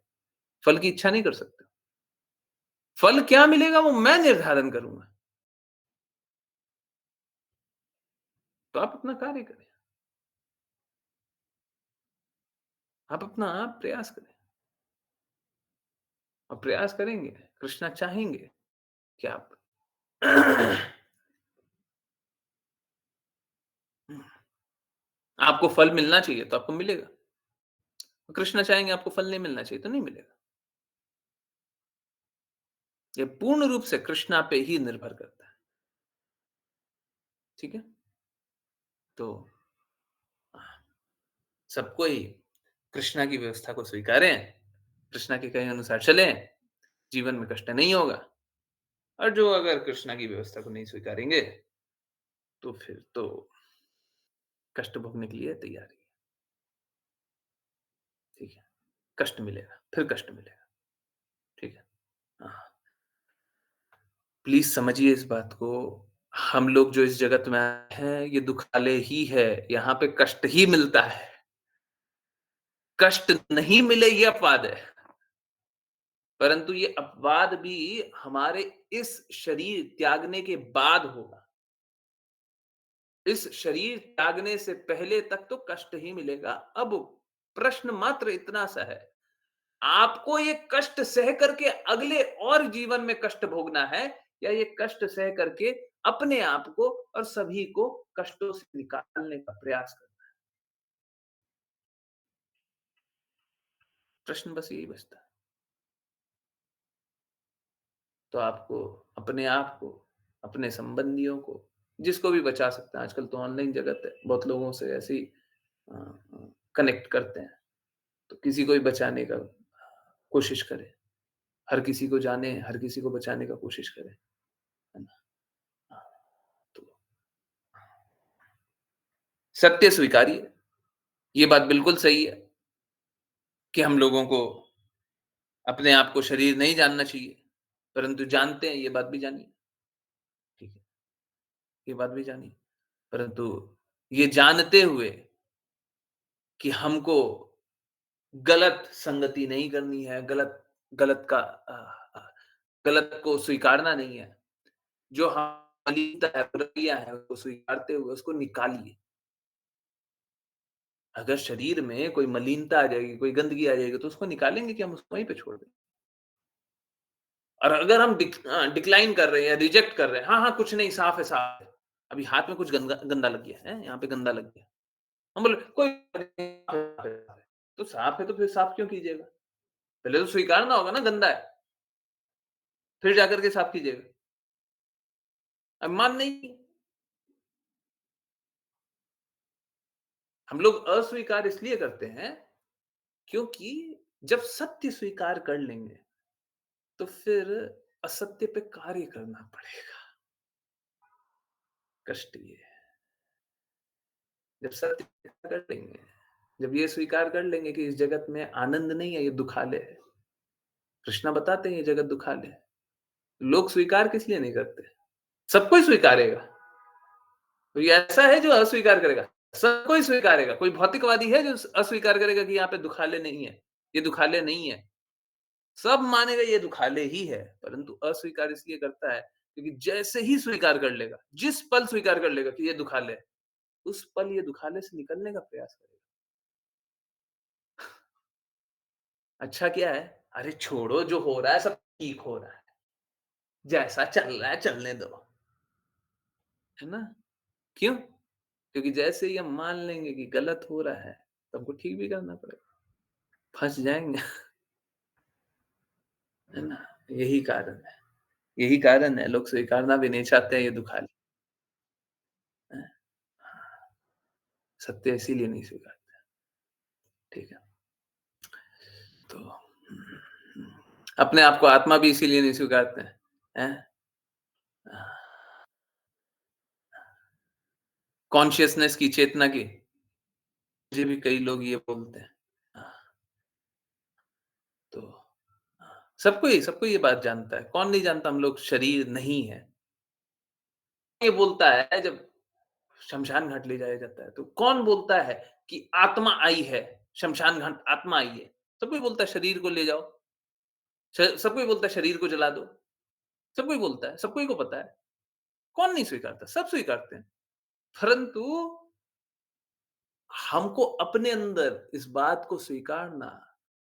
फल की इच्छा नहीं कर सकते। फल क्या मिलेगा वो मैं निर्धारण करूँगा। तो आप अपना कार्य करें। आप अपना प्रयास करें और प्रयास करेंगे, कृष्णा चाहेंगे कि आप आपको फल मिलना चाहिए तो आपको मिलेगा। कृष्णा चाहेंगे आपको फल नहीं मिलना चाहिए तो नहीं मिलेगा। ये पूर्ण रूप से कृष्णा पे ही निर्भर करता है। ठीक है? तो सब कोई कृष्णा की व्यवस्था को स्वीकारें, कृष्णा के कहे अनुसार चलें, जीवन में कष्ट नहीं होगा और जो अगर कृष्णा की व्यवस्था को नहीं स्वीकारेंगे, तो फिर तो कष्ट भोगने के लिए तैयारी है। ठीक है? कष्ट मिलेगा, फिर कष्ट मिलेगा। ठीक है? हाँ, प्लीज़ समझिए इस बात को। हम लोग जो इस जगत में आए हैं, ये दुखालय ही है, यहाँ पे कष्ट ही मिलता है। कष्ट नहीं मिले ये अपवाद है, परंतु ये अपवाद भी हमारे इस शरीर त्यागने के बाद होगा। इस शरीर त्यागने से पहले तक तो कष्ट ही मिलेगा। अब प्रश्न मात्र इतना सा है, आपको ये कष्ट सह करके अगले और जीवन में कष्ट भोगना है या ये कष्ट सह करके अपने आप को और सभी को कष्टों से निकालने का प्रयास करना है। प्रश्न बस यही बचता है। तो आपको अपने आप को, अपने संबंधियों को, जिसको भी बचा सकते हैं, आजकल तो ऑनलाइन जगत है, बहुत लोगों से ऐसे ही कनेक्ट करते हैं, तो किसी को भी बचाने का कोशिश करें। हर किसी को जाने, हर किसी को बचाने का कोशिश करें, है ना? हाँ, तो सत्य स्वीकारिए, ये बात बिल्कुल सही है कि हम लोगों को अपने आप को शरीर नहीं जानना चाहिए, परंतु जानते हैं, ये बात भी जानिए, ठीक है? ये बात भी जानिए, परंतु ये जानते हुए कि हमको गलत संगति नहीं करनी है, गलत गलत का गलत को स्वीकारना नहीं है। जो मलिनता है, बुराइयाँ हैं, उसको स्वीकारते हुए उसको निकालिए। अगर शरीर में कोई मलिनता आ जाएगी, कोई गंदगी आ जाएगी, तो उसको निकालेंगे कि हम उसको वहीं पे छोड़ दें। और अगर हम डिक्लाइन कर रहे हैं या रिजेक्ट कर रहे हैं, हाँ, हाँ, कुछ नहीं, साफ है, साफ है। अभी हाथ में कुछ गंदा गंदा लग गया है, यहाँ पे गंदा लग गया। हम बोले कोई बात नहीं, साफ है, साफ है। तो साफ है तो फिर साफ क्यों कीजिएगा? पहले तो स्वीकारना होगा ना गंदा है, फिर जाकर के साफ कीजिएगा। अभिमान नहीं, हम लोग अस्वीकार इसलिए करते हैं क्योंकि जब सत्य स्वीकार कर लेंगे, तो फिर असत्य पे कार्य करना पड़ेगा। कष्ट ये है। जब सत्य स्वीकार कर लेंगे, जब ये स्वीकार कर लेंगे कि इस जगत में आनंद नहीं है, ये दुखालय है। कृष्णा बताते हैं ये जगत दुखालय है। लोग स्वीकार किस लिए नहीं करते? सब कोई स्वीकारेगा। कोई ऐसा है जो अस्वीकार करेगा? सब कोई स्वीकारेगा। कोई भौतिकवादी है जो अस्वीकार करेगा कि यहाँ पे दुखालय नहीं है, ये दुखालय नहीं है। सब मानेगा ये दुखाले ही है, परंतु अस्वीकार इसलिए करता है क्योंकि जैसे ही स्वीकार कर लेगा, जिस पल स्वीकार कर लेगा कि ये दुखाले है, उस पल ये दुखाले से निकलने का प्रयास करेगा। अच्छा क्या है? अरे छोड़ो, जो हो रहा है सब ठीक हो रहा है। जैसा चल रहा है चलने दो, है ना? क्यों? क्योंकि जैसे ही हम मान लेंगे कि गलत हो रहा है, तो हमको ठीक भी करना पड़ेगा। फँस जाएँगे, है ना? यही कारण है। यही कारण है लोग स्वीकारना भी नहीं चाहते हैं ये दुखाले, हैं? सत्य इसीलिए नहीं स्वीकारते, ठीक है? तो अपने आप को आत्मा भी इसीलिए नहीं स्वीकारते हैं, हैं? कॉन्शियसनेस की, चेतना की, मुझे भी कई लोग ये बोलते हैं। तो सबको ये बात जानता है। कौन नहीं जानता हम लोग शरीर नहीं है। ये बोलता है जब शमशान घाट ले जाया जाता है, तो कौन बोलता है कि आत्मा आई है, शमशान घाट आत्मा आई है? सब कोई बोलता है शरीर को ले जाओ, सब कोई बोलता है शरीर को जला दो, सब कोई बोलता है, सबको ही को पता है। कौन नहीं स्वीकारता? सब स्वीकारते हैं। परंतु हमको अपने अंदर इस बात को स्वीकारना,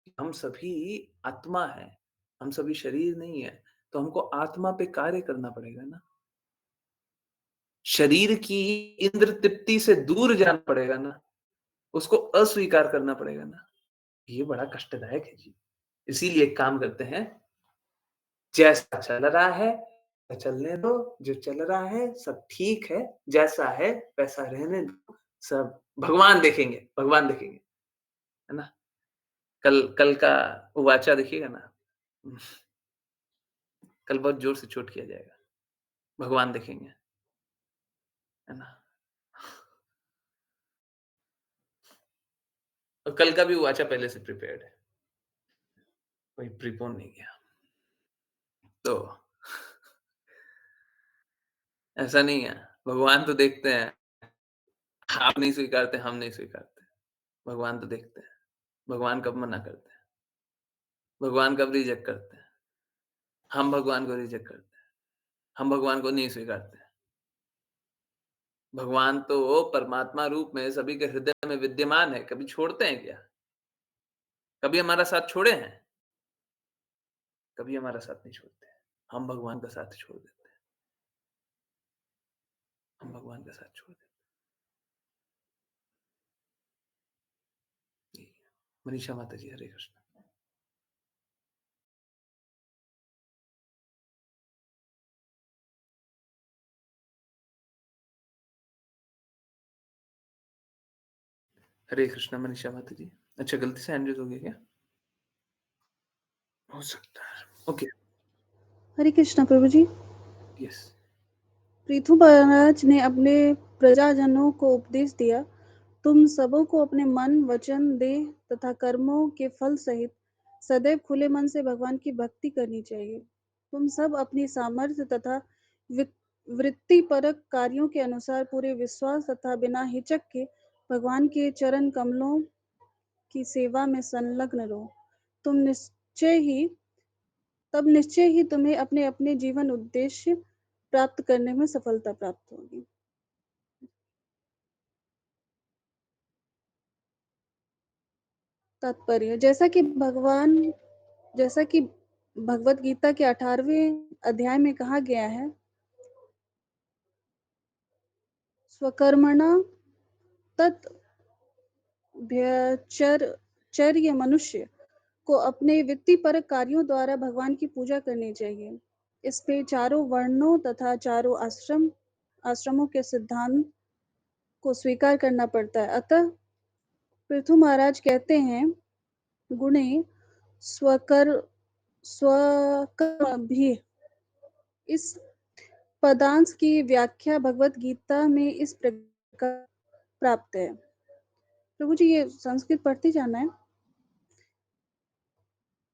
कि हम सभी आत्मा हैं, हम सभी शरीर नहीं है, तो हमको आत्मा पे कार्य करना पड़ेगा ना। शरीर की इंद्र तृप्ति से दूर जाना पड़ेगा ना, उसको अस्वीकार करना पड़ेगा ना। ये बड़ा कष्टदायक है जी। इसीलिए एक काम करते हैं, जैसा चल रहा है, चलने दो, जो चल रहा है सब ठीक है, जैसा है वैसा रहने दो, सब भगवान देखेंगे, है ना? कल कल का उवाचा देखिएगा ना, कल बहुत ज़ोर से चोट किया जाएगा, भगवान देखेंगे, है ना? और कल का भी उवाचा पहले से प्रिपेयर्ड है, कोई प्रीपोन नहीं किया। तो ऐसा नहीं है, भगवान तो देखते हैं, आप नहीं स्वीकारते, हम नहीं स्वीकारते, भगवान तो देखते हैं। भगवान कब मना करते हैं, भगवान कब रिजेक्ट करते हैं, हम भगवान को रिजेक्ट करते हैं, हम भगवान को नहीं स्वीकारते। भगवान तो परमात्मा रूप में सभी के हृदय में विद्यमान है, कभी छोड़ते हैं क्या? कभी हमारा साथ छोड़े हैं? कभी हमारा साथ नहीं छोड़ते हैं। हम भगवान का साथ छोड़ देते हैं, हम भगवान का साथ छोड़ देते हैं। जी, मनीषा माता जी, हरे कृष्ण। हरे कृष्ण मनीषा माता जी। अच्छा, गलती से हैंड रेज़ हो गया क्या? हो सकता है। ओके, हरे कृष्णा प्रभु जी। यस। पृथु महाराज ने अपने प्रजाजनों को उपदेश दिया, तुम सबों को अपने मन, वचन, देह तथा कर्मों के फल सहित सदैव खुले मन से भगवान की भक्ति करनी चाहिए। तुम सब अपनी सामर्थ्य तथा वृत्तिपरक कार्यों के अनुसार पूरे विश्वास तथा बिना हिचक के भगवान के चरण कमलों की सेवा में संलग्न रहो। तुम निश्चय ही तब निश्चय ही तुम्हें अपने अपने जीवन उद्देश्य प्राप्त करने में सफलता प्राप्त होगी। तात्पर्य, जैसा कि भगवत गीता के 18वें अध्याय में कहा गया है, स्वकर्मणा तत् व्यचर्य मनुष्य को अपने वित्तीपरक कार्यों द्वारा भगवान की पूजा करनी चाहिए। इस पे चारों वर्णों तथा चारों आश्रमों के सिद्धांत को स्वीकार करना पड़ता है। अतः पृथु महाराज कहते हैं, गुणे स्वकर स्वकर्मभिः। इस पदांश की व्याख्या भगवत गीता में इस प्रकार प्राप्त है। प्रभु जी, ये संस्कृत पढ़ते जाना है।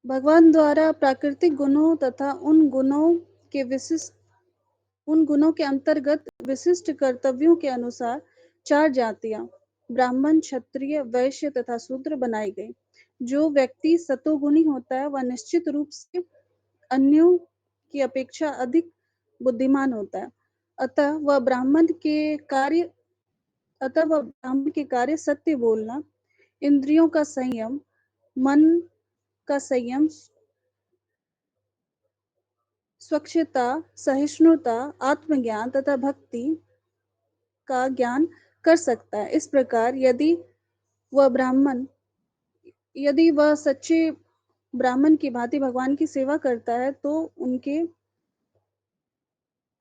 भगवान द्वारा प्राकृतिक गुणों तथा उन गुणों के अंतर्गत विशिष्ट कर्तव्यों के अनुसार 4 जातियां ब्राह्मण, क्षत्रिय, वैश्य तथा शूद्र बनाई गई। जो व्यक्ति सतोगुणी होता है, वह निश्चित रूप से अन्यों की अपेक्षा अधिक बुद्धिमान होता है। अतः वह ब्राह्मण के कार्य सत्य बोलना, इंद्रियों का संयम, मन का संयम, स्वच्छता, सहिष्णुता, आत्मज्ञान तथा भक्ति का ज्ञान कर सकता है। इस प्रकार यदि वह सच्चे ब्राह्मण की भांति भगवान की सेवा करता है तो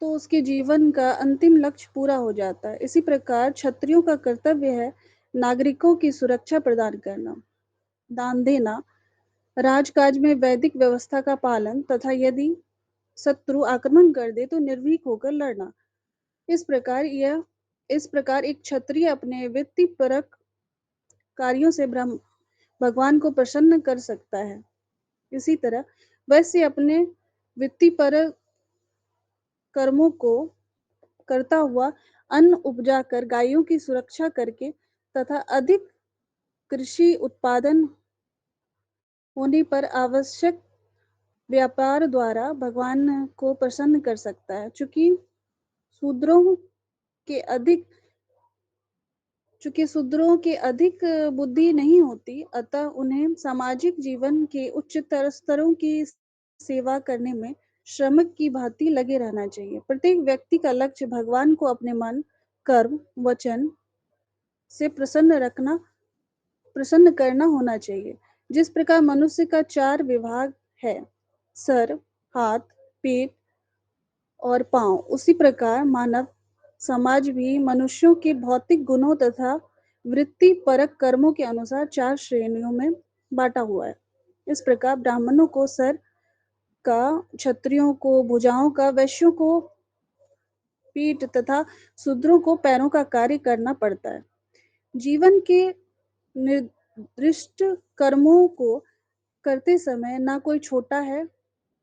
उसके जीवन का अंतिम लक्ष्य पूरा हो जाता है। इसी प्रकार क्षत्रियों का कर्तव्य है नागरिकों की सुरक्षा प्रदान करना, दान देना, राजकाज में वैदिक व्यवस्था का पालन तथा यदि शत्रु आक्रमण कर दे तो निर्भीक होकर लड़ना। इस प्रकार एक क्षत्रिय अपने वृत्तिपरक कार्यों से भगवान को प्रसन्न कर सकता है। इसी तरह वैश्य अपने वृत्तिपरक कर्मों को करता हुआ अन्न उपजाकर गायों की सुरक्षा करके तथा अधिक कृषि उत्पादन होने पर आवश्यक व्यापार द्वारा भगवान को प्रसन्न कर सकता है। शूद्रों के अधिक चूंकि शूद्रों के अधिक बुद्धि नहीं होती, अतः उन्हें सामाजिक जीवन के उच्चतर स्तरों की सेवा करने में श्रमिक की भांति लगे रहना चाहिए। प्रत्येक व्यक्ति का लक्ष्य भगवान को अपने मन, कर्म, वचन से प्रसन्न करना होना चाहिए। जिस प्रकार मनुष्य का 4 विभाग है, सर, हाथ, पेट और पाँव, उसी प्रकार मानव समाज भी मनुष्यों के भौतिक गुणों तथा वृत्तिपरक कर्मों के अनुसार 4 श्रेणियों में बांटा हुआ है। इस प्रकार ब्राह्मणों को सर का, क्षत्रियों को भुजाओं का, वैश्यों को पीठ तथा शूद्रों को पैरों का कार्य करना पड़ता है। जीवन के निर्दिष्ट कर्मों को करते समय ना कोई छोटा है,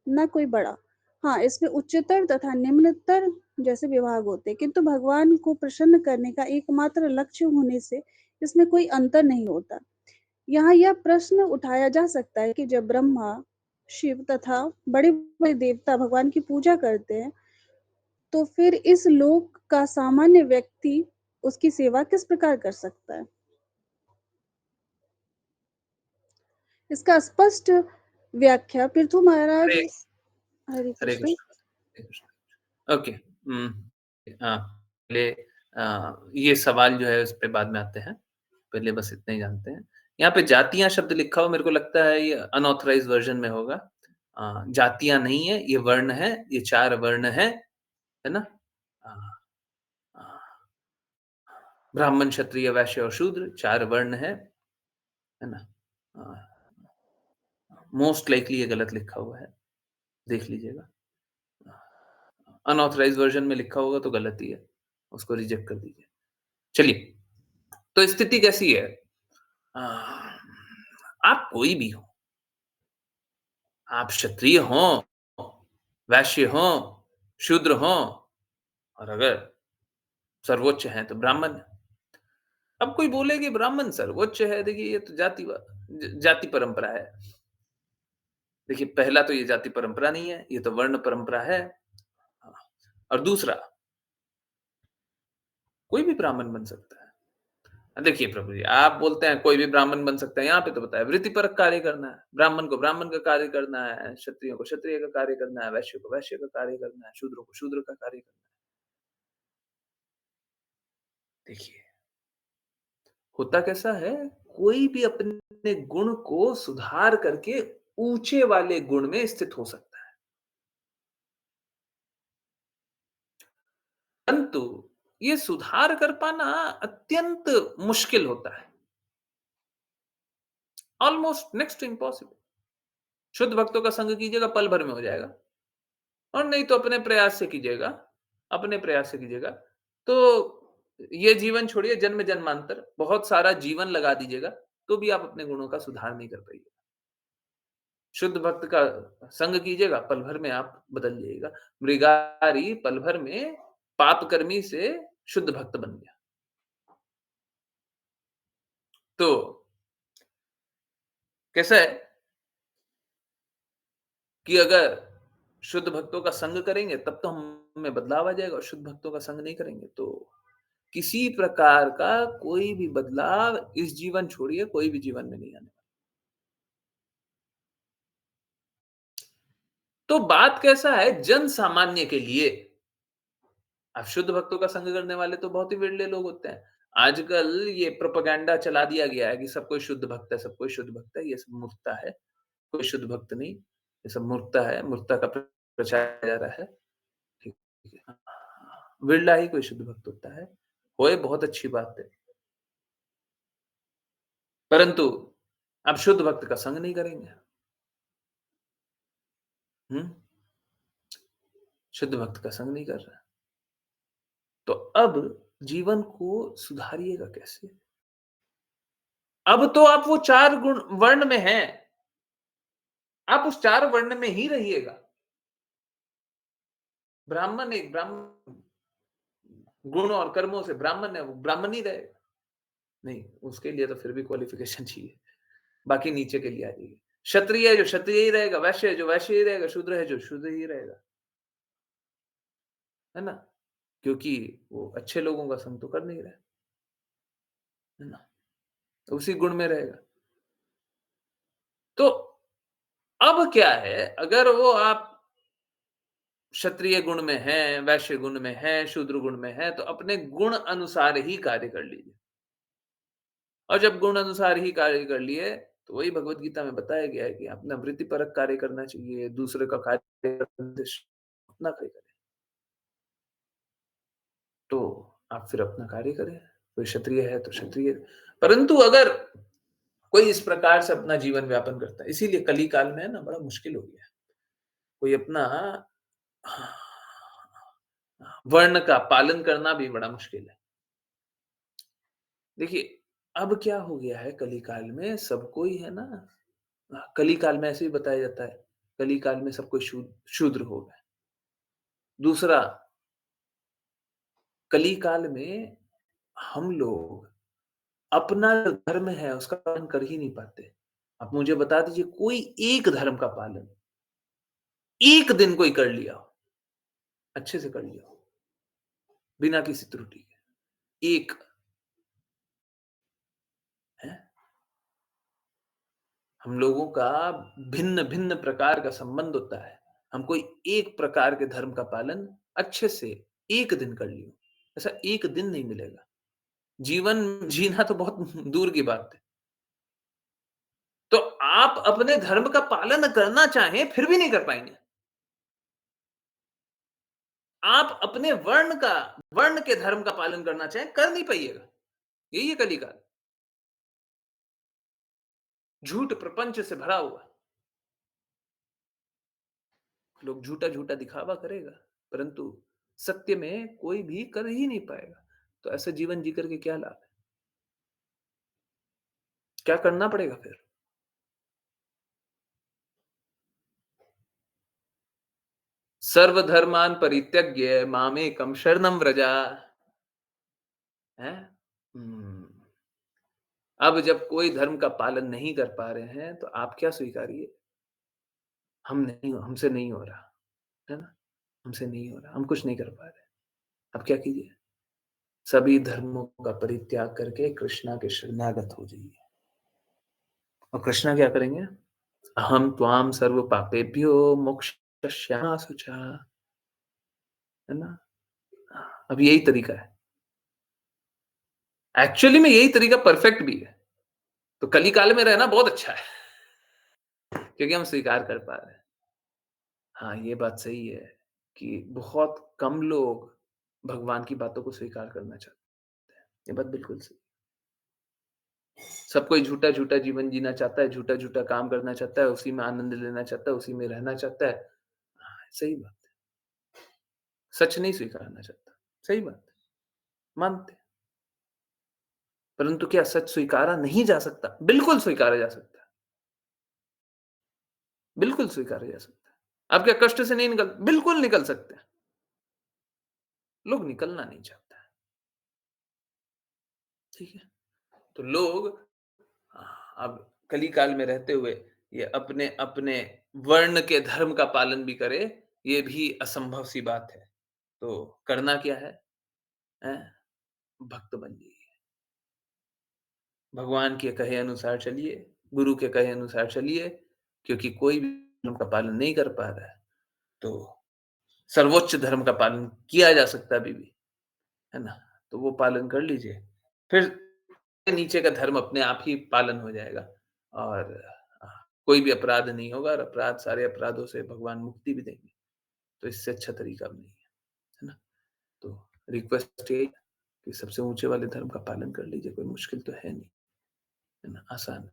ना कोई बड़ा। हाँ, इसमें उच्चतर तथा निम्नतर जैसे विभाग होते हैं, किंतु भगवान को प्रसन्न करने का एकमात्र लक्ष्य होने से इसमें कोई अंतर नहीं होता। यहाँ यह प्रश्न उठाया जा सकता है कि जब ब्रह्मा, शिव तथा बड़े-बड़े देवता भगवान की पूजा करते हैं, तो फिर इस लोक का सामान्य व्यक्ति उसकी सेवा किस प्रकार कर सकता है? इसका स्पष्ट व्याख्या पृथु महाराज। हरे हरे हरे कृष्ण। कृष्ण, हरे कृष्ण। ओके। हाँ, पहले ये सवाल जो है उस पे बाद में आते हैं। पहले बस इतना ही जानते हैं। यहाँ पे जातियाँ शब्द लिखा हो, मेरे को लगता है ये अनऑथराइज्ड वर्ज़न में होगा। जातियाँ नहीं है, ये वर्ण है, ये 4 वर्ण हैं, है ना? अ अ, ब्राह्मण, क्षत्रिय, वैश्य और शूद्र 4 वर्ण हैं, है ना? मोस्ट लाइकली ये गलत लिखा हुआ है, देख लीजिएगा। अनऑथराइज्ड वर्ज़न में लिखा होगा तो गलत ही है, उसको रिजेक्ट कर दीजिए। चलिए, तो स्थिति कैसी है? अ, आप कोई भी हो, आप क्षत्रिय हों, वैश्य हों, शूद्र हों और अगर सर्वोच्च हैं तो ब्राह्मण। अब कोई बोले कि ब्राह्मण सर्वोच्च है, देखिए ये तो जाति परंपरा है। देखिए पहला तो ये जाति परंपरा नहीं है, ये तो वर्ण परंपरा है। हाँ, और दूसरा, कोई भी ब्राह्मण बन सकता है। देखिए प्रभु जी, आप बोलते हैं कोई भी ब्राह्मण बन सकता है, यहाँ पे तो बताया वृत्तिपरक कार्य करना है। ब्राह्मण को ब्राह्मण का कार्य करना है, क्षत्रिय को क्षत्रिय का कार्य करना है, वैश्य को वैश्य का कार्य करना है, शूद्र को शूद्र का कार्य करना है। देखिए, होता कैसा है, कोई भी अपने गुण को सुधार करके ऊँचे वाले गुण में स्थित हो सकता है। परंतु ये सुधार कर पाना अत्यंत मुश्किल होता है। Almost next to impossible. शुद्ध भक्तों का संग कीजिएगा, पल भर में हो जाएगा। और नहीं तो अपने प्रयास से कीजिएगा, अपने प्रयास से कीजिएगा। तो ये जीवन छोड़िए, जन्म-जन्मांतर बहुत सारा जीवन लगा दीजिएगा, तो भी आप अपने गुणों का सुधार नहीं कर पाइएगा। शुद्ध भक्त का संग कीजिएगा, पल भर में आप बदल जाइएगा। मृगारी पल भर में पापकर्मी से शुद्ध भक्त बन गया। तो कैसा है कि अगर शुद्ध भक्तों का संग करेंगे तब तो हम में बदलाव आ जाएगा, और शुद्ध भक्तों का संग नहीं करेंगे तो किसी प्रकार का कोई भी बदलाव इस जीवन छोड़िए कोई भी जीवन में नहीं आने वाला। तो बात कैसा है जन सामान्य के लिए, अब शुद्ध भक्तों का संग करने वाले तो बहुत ही विरले लोग होते हैं। आजकल ये प्रोपेगेंडा चला दिया गया है कि सब कोई शुद्ध भक्त है, सब कोई शुद्ध भक्त है, ये सब मूर्खता है। कोई शुद्ध भक्त नहीं, ये सब मूर्खता है, मूर्खता का प्रचार किया जा रहा है। ठीक है। हाँ, विरला ही कोई शुद्ध भक्त होता है। होए बहुत अच्छी बात है। परंतु अब शुद्ध भक्त का संग नहीं करेंगे। हुँ? शुद्ध भक्त का संग नहीं कर रहा है। तो अब जीवन को सुधारिएगा कैसे? अब तो आप वो 4 गुण वर्ण में हैं। आप उस 4 वर्ण में ही रहिएगा। ब्राह्मण एक ब्राह्मण गुण और कर्मों से ब्राह्मण है, वो ब्राह्मण ही रहेगा। नहीं, उसके लिए तो फिर भी क्वालिफ़िकेशन चाहिए। बाकी नीचे के लिए आ जाइए। क्षत्रिय है जो क्षत्रिय ही रहेगा, वैश्य है जो वैश्य ही रहेगा, शूद्र है जो शूद्र ही रहेगा। है ना? क्योंकि वो अच्छे लोगों का संग तो कर नहीं रहा है ना? तो उसी गुण में रहेगा। तो अब क्या है, अगर वो आप क्षत्रिय गुण में हैं, वैश्य गुण में हैं, शूद्र गुण में हैं, तो अपने गुण अनुसार ही कार्य कर लीजिए। और जब गुण अनुसार ही कार्य कर लिए, तो वही भगवत गीता में बताया गया है कि अपना वृत्तिपरक कार्य करना चाहिए, दूसरे का कार्य अपना कार्य करें। तो आप फिर अपना कार्य करें। कोई क्षत्रिय है तो क्षत्रिय, परंतु अगर कोई इस प्रकार से अपना जीवन व्यापन करता है, इसीलिए कली काल में है ना बड़ा मुश्किल हो गया है। कोई अपना वर्ण का पालन करना भी बड़ा मुश्किल है। देखिए, अब क्या हो गया है कली काल में सबको ही है ना, कली काल में ऐसे ही बताया जाता है, कली काल में सब कोई शूद्र हो गए। दूसरा, कली काल में हम लोग अपना जो धर्म है उसका पालन कर ही नहीं पाते। आप मुझे बता दीजिए कोई एक धर्म का पालन, एक दिन कोई कर लिया हो, अच्छे से कर लिया हो, बिना किसी त्रुटि के, एक है। हम लोगों का भिन्न-भिन्न प्रकार का संबंध होता है। हम कोई एक प्रकार के धर्म का पालन अच्छे से एक दिन कर लियो, ऐसा एक दिन नहीं मिलेगा। जीवन जीना तो बहुत दूर की बात है। तो आप अपने धर्म का पालन करना चाहें, फिर भी नहीं कर पाएँगे। आप अपने वर्ण के धर्म का पालन करना चाहें, कर नहीं पाइएगा। यही है कलिकाल। झूठ प्रपंच से भरा हुआ। लोग झूठा-झूठा दिखावा करेगा, परंतु सत्य में कोई भी कर ही नहीं पाएगा। तो ऐसा जीवन जी कर के क्या लाभ है? क्या करना पड़ेगा फिर? सर्वधर्मान् परित्यज्य मामेकं शरणं व्रज। हैं? हुँ। अब जब कोई धर्म का पालन नहीं कर पा रहे हैं, तो आप क्या स्वीकारिए? हमसे नहीं हो रहा, है ना? हमसे नहीं हो रहा, हम कुछ नहीं कर पा रहे। अब क्या कीजिए? सभी धर्मों का परित्याग करके कृष्णा के शरणागत हो जाइए। और कृष्णा क्या करेंगे? अहम त्वाम सर्व पापेभ्यो मोक्षयिष्यामि शुचा, है ना? अब यही तरीका है। एक्चुअली में यही तरीका परफेक्ट भी है। तो कलिकाल में रहना बहुत अच्छा है, क्योंकि हम स्वीकार कर पा रहे हैं। हाँ, ये बात सही है कि बहुत कम लोग भगवान की बातों को स्वीकार करना चाहते हैं। ये बात बिल्कुल सही। सब कोई झूठा-झूठा जीवन जीना चाहता है, झूठा-झूठा काम करना चाहता है, उसी में आनंद लेना चाहता है, उसी में रहना चाहता है। हाँ, सही बात है। सच नहीं स्वीकारना चाहता। सही बात है, मानते हैं। परंतु क्या सच स्वीकारा नहीं जा सकता? बिल्कुल स्वीकारा जा सकता है। बिल्कुल स्वीकारा जा सकता है। आप क्या कष्ट से नहीं बिल्कुल निकल सकते हैं। लोग निकलना नहीं चाहता है। ठीक है? तो लोग अब कली काल में रहते हुए ये अपने वर्ण के धर्म का पालन भी करे, ये भी असंभव सी बात है। तो करना क्या है? हैं? भक्त बन जाइए। भगवान के कहे अनुसार चलिए, गुरु के कहे अनुसार चलिए, क्योंकि कोई भी धर्म का पालन नहीं कर पा रहा है, तो सर्वोच्च धर्म का पालन किया जा सकता है अभी भी, है ना? तो वो पालन कर लीजिए। फिर नीचे का धर्म अपने आप ही पालन हो जाएगा और अ, कोई भी अपराध नहीं होगा और सारे अपराधों से भगवान मुक्ति भी देंगे। तो इससे अच्छा तरीका अब नहीं है ना? तो रिक्वेस्ट यही है कि सबसे ऊँचे वाले धर्म का पालन कर लीजिए, कोई मुश्किल तो है नहीं, है ना? आसान है।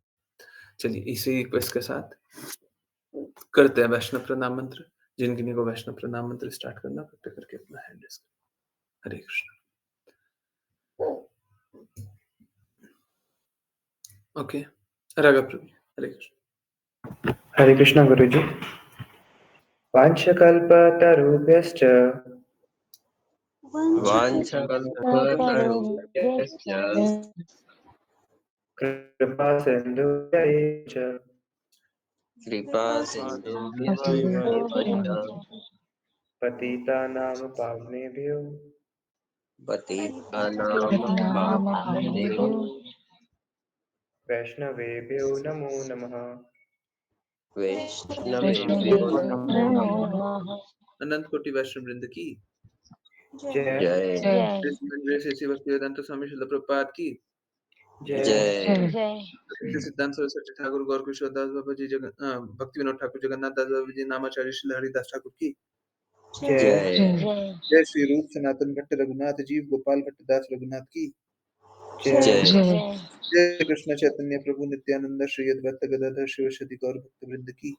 चलिए इसी रिक्वेस्ट के साथ करते हैं वैष्णव प्रणाम मंत्र। जिन-किन्हीं को वैष्णव प्रणाम मंत्र स्टार्ट करना कृपया करके अपना हैंड रेज़ करें। हरे कृष्ण। ओके, राघव प्रभु, हरे कृष्ण। हरे कृष्ण गुरुजी। वाञ्छकल्पतरुभ्यश्च वाञ्छकल्पतरुभ्यश्च कृपा सिन्धुभ्यैव च कृपा सिन्धुभ्यैव च पतितानां पावनेभ्यो पतितानां पावनेभ्यो वैष्णवेभ्यो नमो नमः। वैष्णवेभ्यो नमो नमः। अनंत कोटि वैष्णव वृंद की जय जय श्री श्री भक्तिवेदांत स्वामी श्रील प्रभुपाद की जय जय सिद्धांत सरस्वती ठाकुर गौर किशोर दास बाबा जी भक्ति विनोद ठाकुर जगन्नाथ दास बाबा जी नामाचार्य श्री हरिदास ठाकुर की जय जय जय श्री रूप सनातन भट्ट रघुनाथ जीव गोपाल भट्ट दास रघुनाथ की जय जय जय कृष्ण चैतन्य प्रभु नित्यानंद श्री अद्वैत गदाधर शिवशति गौर भक्त वृंद की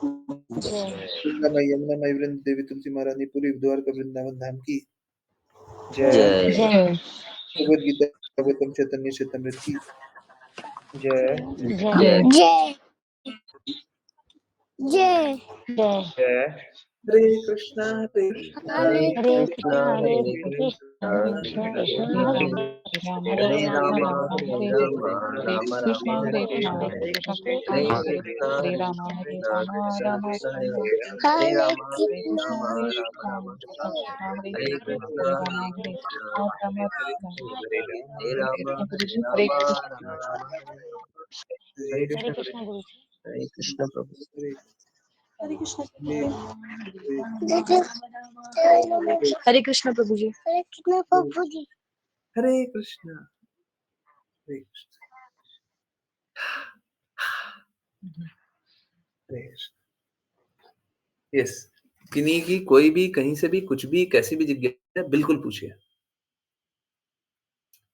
जय गंगामय यमुनामय वृंद देवी तुलसी महारानी पूरी द्वारका वृंदावन धाम की जय जय भगवद गीता भागवतम चैतन्य चैतन्य की जय जय जय जय जय जय हरे कृष्णा हरे कृष्णा हरे कृष्णा हरे हरे कृष्णा कृष्ण कृष्ण हरे हरे राम हरे हरे राम राम हरे हरे राम राम हरे राम राम कृष्ण हरे हरे कृष्ण हरे कृष्ण हरे कृष्ण कृष्णा हरे हरे राम कृष्णा कृष्ण राम कृष्ण राम हरे हरे हरे हरे राम हरे हरे कृष्ण राम हरे राम राम राम हरे कृष्ण हरे कृष्ण हरे हरे हरे कृष्णा हरे हरे राम कृष्णा राम कृष्ण राम कृष्ण हरे हरे हरे हरे राम कृष्ण गुरु हरे जी राम हरे कृष्ण राम राम हरे हरे हरे कृष्ण गुरु जी हरे कृष्ण प्रभु हरे कृष्ण हरे हरे कृष्ण प्रभु जी। हरे कृष्ण प्रभु जी हरे कृष्णा हरे कृष्णा हरे कृष्णा। यस, किन्हीं की कोई भी कहीं से भी कुछ भी कैसी भी जिज्ञासा है बिल्कुल पूछिए।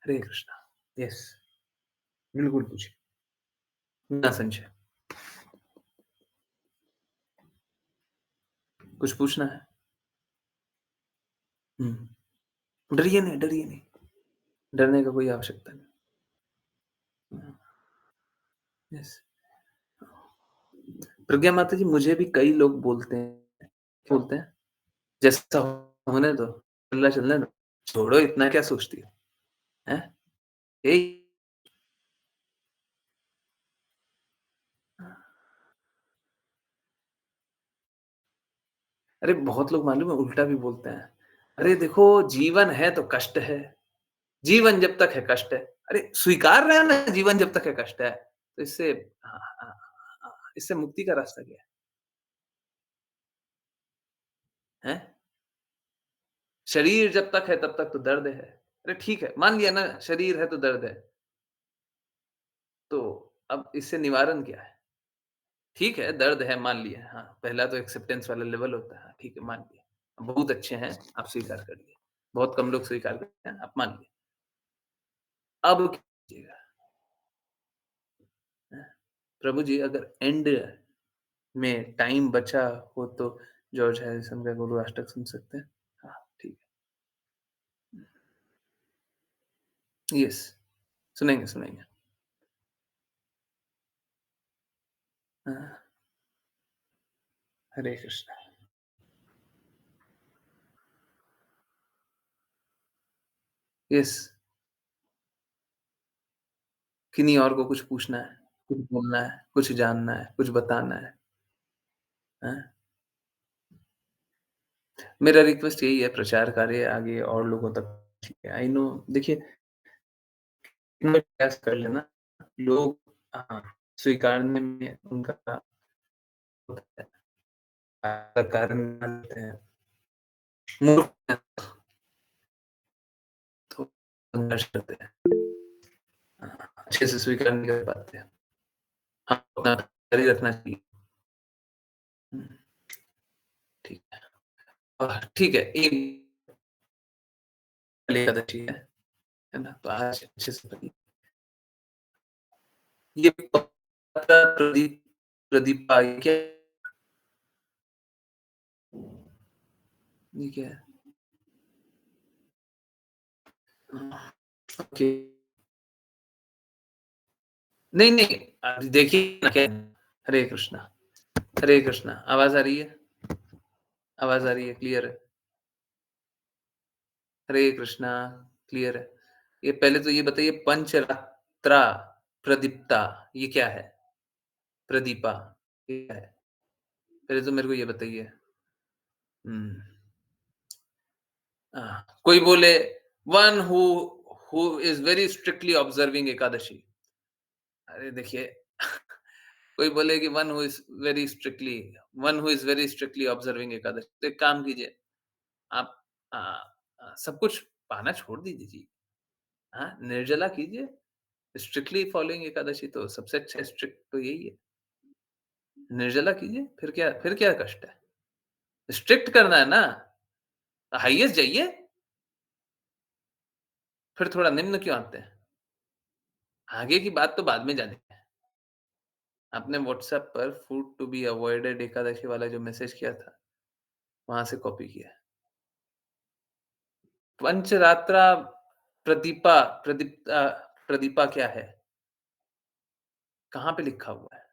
हरे कृष्णा। यस, बिल्कुल पूछिए, बिना संशय। कुछ पूछना है? डरिए नहीं, डरिए नहीं। डरने का कोई आवश्यकता नहीं। यस। प्रज्ञा माता जी, मुझे भी कई लोग बोलते हैं, क्या बोलते हैं? जैसा होने दो, चलने दो, छोड़ो इतना क्या सोचती हो? हैं? यही अरे बहुत लोग मालूम है उल्टा भी बोलते हैं। अरे देखो जीवन है तो कष्ट है, जीवन जब तक है कष्ट है। अरे स्वीकार रहे हो ना जीवन जब तक है कष्ट है, तो इससे हाँ, हाँ, हाँ, इससे मुक्ति का रास्ता क्या है? हैं? शरीर जब तक है तब तक तो दर्द है। अरे ठीक है, मान लिया ना शरीर है तो दर्द है। तो अब इससे निवारण क्या है? ठीक है, दर्द है मान लिया, हाँ, पहला तो एक्सेप्टेंस वाला लेवल होता है, हाँ, ठीक है मान लिया। बहुत अच्छे हैं, आप स्वीकार कर लिए। बहुत कम लोग स्वीकार करते हैं, आप मान लिए। अब क्या कीजिएगा? हैं? प्रभु जी अगर एंड में टाइम बचा हो तो जॉर्ज हैरिसन का गुरु अष्टक सुन सकते हैं? हाँ, ठीक है। यस, सुनेंगे, सुनेंगे। हाँ, हरे कृष्णा। यस, किन्हीं और को कुछ पूछना है? कुछ बोलना है, कुछ जानना है, कुछ बताना है, हैं? मेरा रिक्वेस्ट यही है प्रचार कार्य आगे और लोगों तक आई नो देखिए इतना प्रयास कर लेना, लोग स्वीकारने में उनका होता है, कारण मानते हैं, मूर्ख हैं तो संघर्ष करते हैं। अच्छे से स्वीकार नहीं कर पाते हैं। हाँ, अपना जारी रखना चाहिए। हुँ, ठीक है। ठीक है, एक एकादशी है ना? तो आज अच्छे से करिए। ये प्रदीप प्रदीपा ये क्या ये क्या है? ओके। नहीं, नहीं, अभी देखिए ना क्या है। हरे कृष्णा, हरे कृष्णा। आवाज़ आ रही है? आवाज़ आ रही है, क्लियर है? हरे कृष्णा, क्लियर है? ये पहले तो ये बताइए पंचरात्रा प्रदीप्ता ये क्या है? प्रदीपा ये क्या है? पहले तो मेरे को ये बताइए। हुँ। कोई बोले one who is very strictly observing Ekadashi. अरे देखिए कोई बोले कि one who is very strictly observing Ekadashi. तो एक काम कीजिए, आप अ सब कुछ पाना छोड़ दीजिए जी। हाँ, निर्जला कीजिए। स्ट्रिक्टली फॉलोइंग एकादशी तो सबसे अच्छा स्ट्रिक्ट तो यही है। निर्जला कीजिए, फिर क्या कष्ट है? स्ट्रिक्ट करना है ना, हाईएस्ट जाइए, फिर थोड़ा निम्न क्यों आते हैं? आगे की बात तो बाद में जानी है। आपने व्हाट्सएप पर food to be avoided Ekadashi वाला जो मैसेज किया था, वहाँ से कॉपी किया है। पंचरात्रा प्रदीपा प्रदीपा क्या है? कहाँ पे लिखा हुआ है?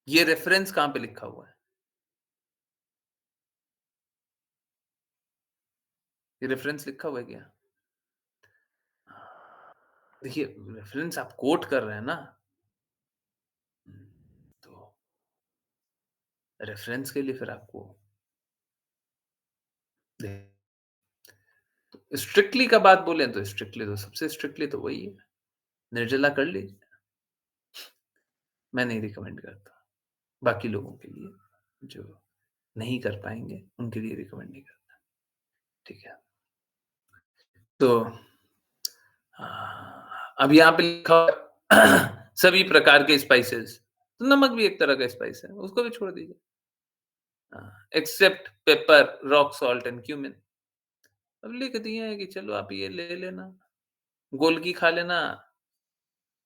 ये रेफरेंस कहाँ पे लिखा हुआ है? ये रेफरेंस लिखा हुआ है क्या? देखिए, रेफरेंस आप कोट कर रहे हैं ना, तो रेफरेंस के लिए फिर आपको दे स्ट्रिक्टली का बात बोले तो स्ट्रिक्टली तो सबसे स्ट्रिक्टली तो वही है। निर्जला कर लीजिए, मैं नहीं रिकमेंड करता। बाकी लोगों के लिए, जो नहीं कर पाएँगे, उनके लिए रिकमेंड नहीं करता। ठीक है? तो अब यहाँ पे लिखा हुआ है सभी प्रकार के स्पाइसेस, तो नमक भी एक तरह का स्पाइस है, उसको भी छोड़ दीजिए। Except pepper, rock salt and cumin. अब लिख दिए हैं कि चलो आप ये ले लेना, गोलकी खा लेना,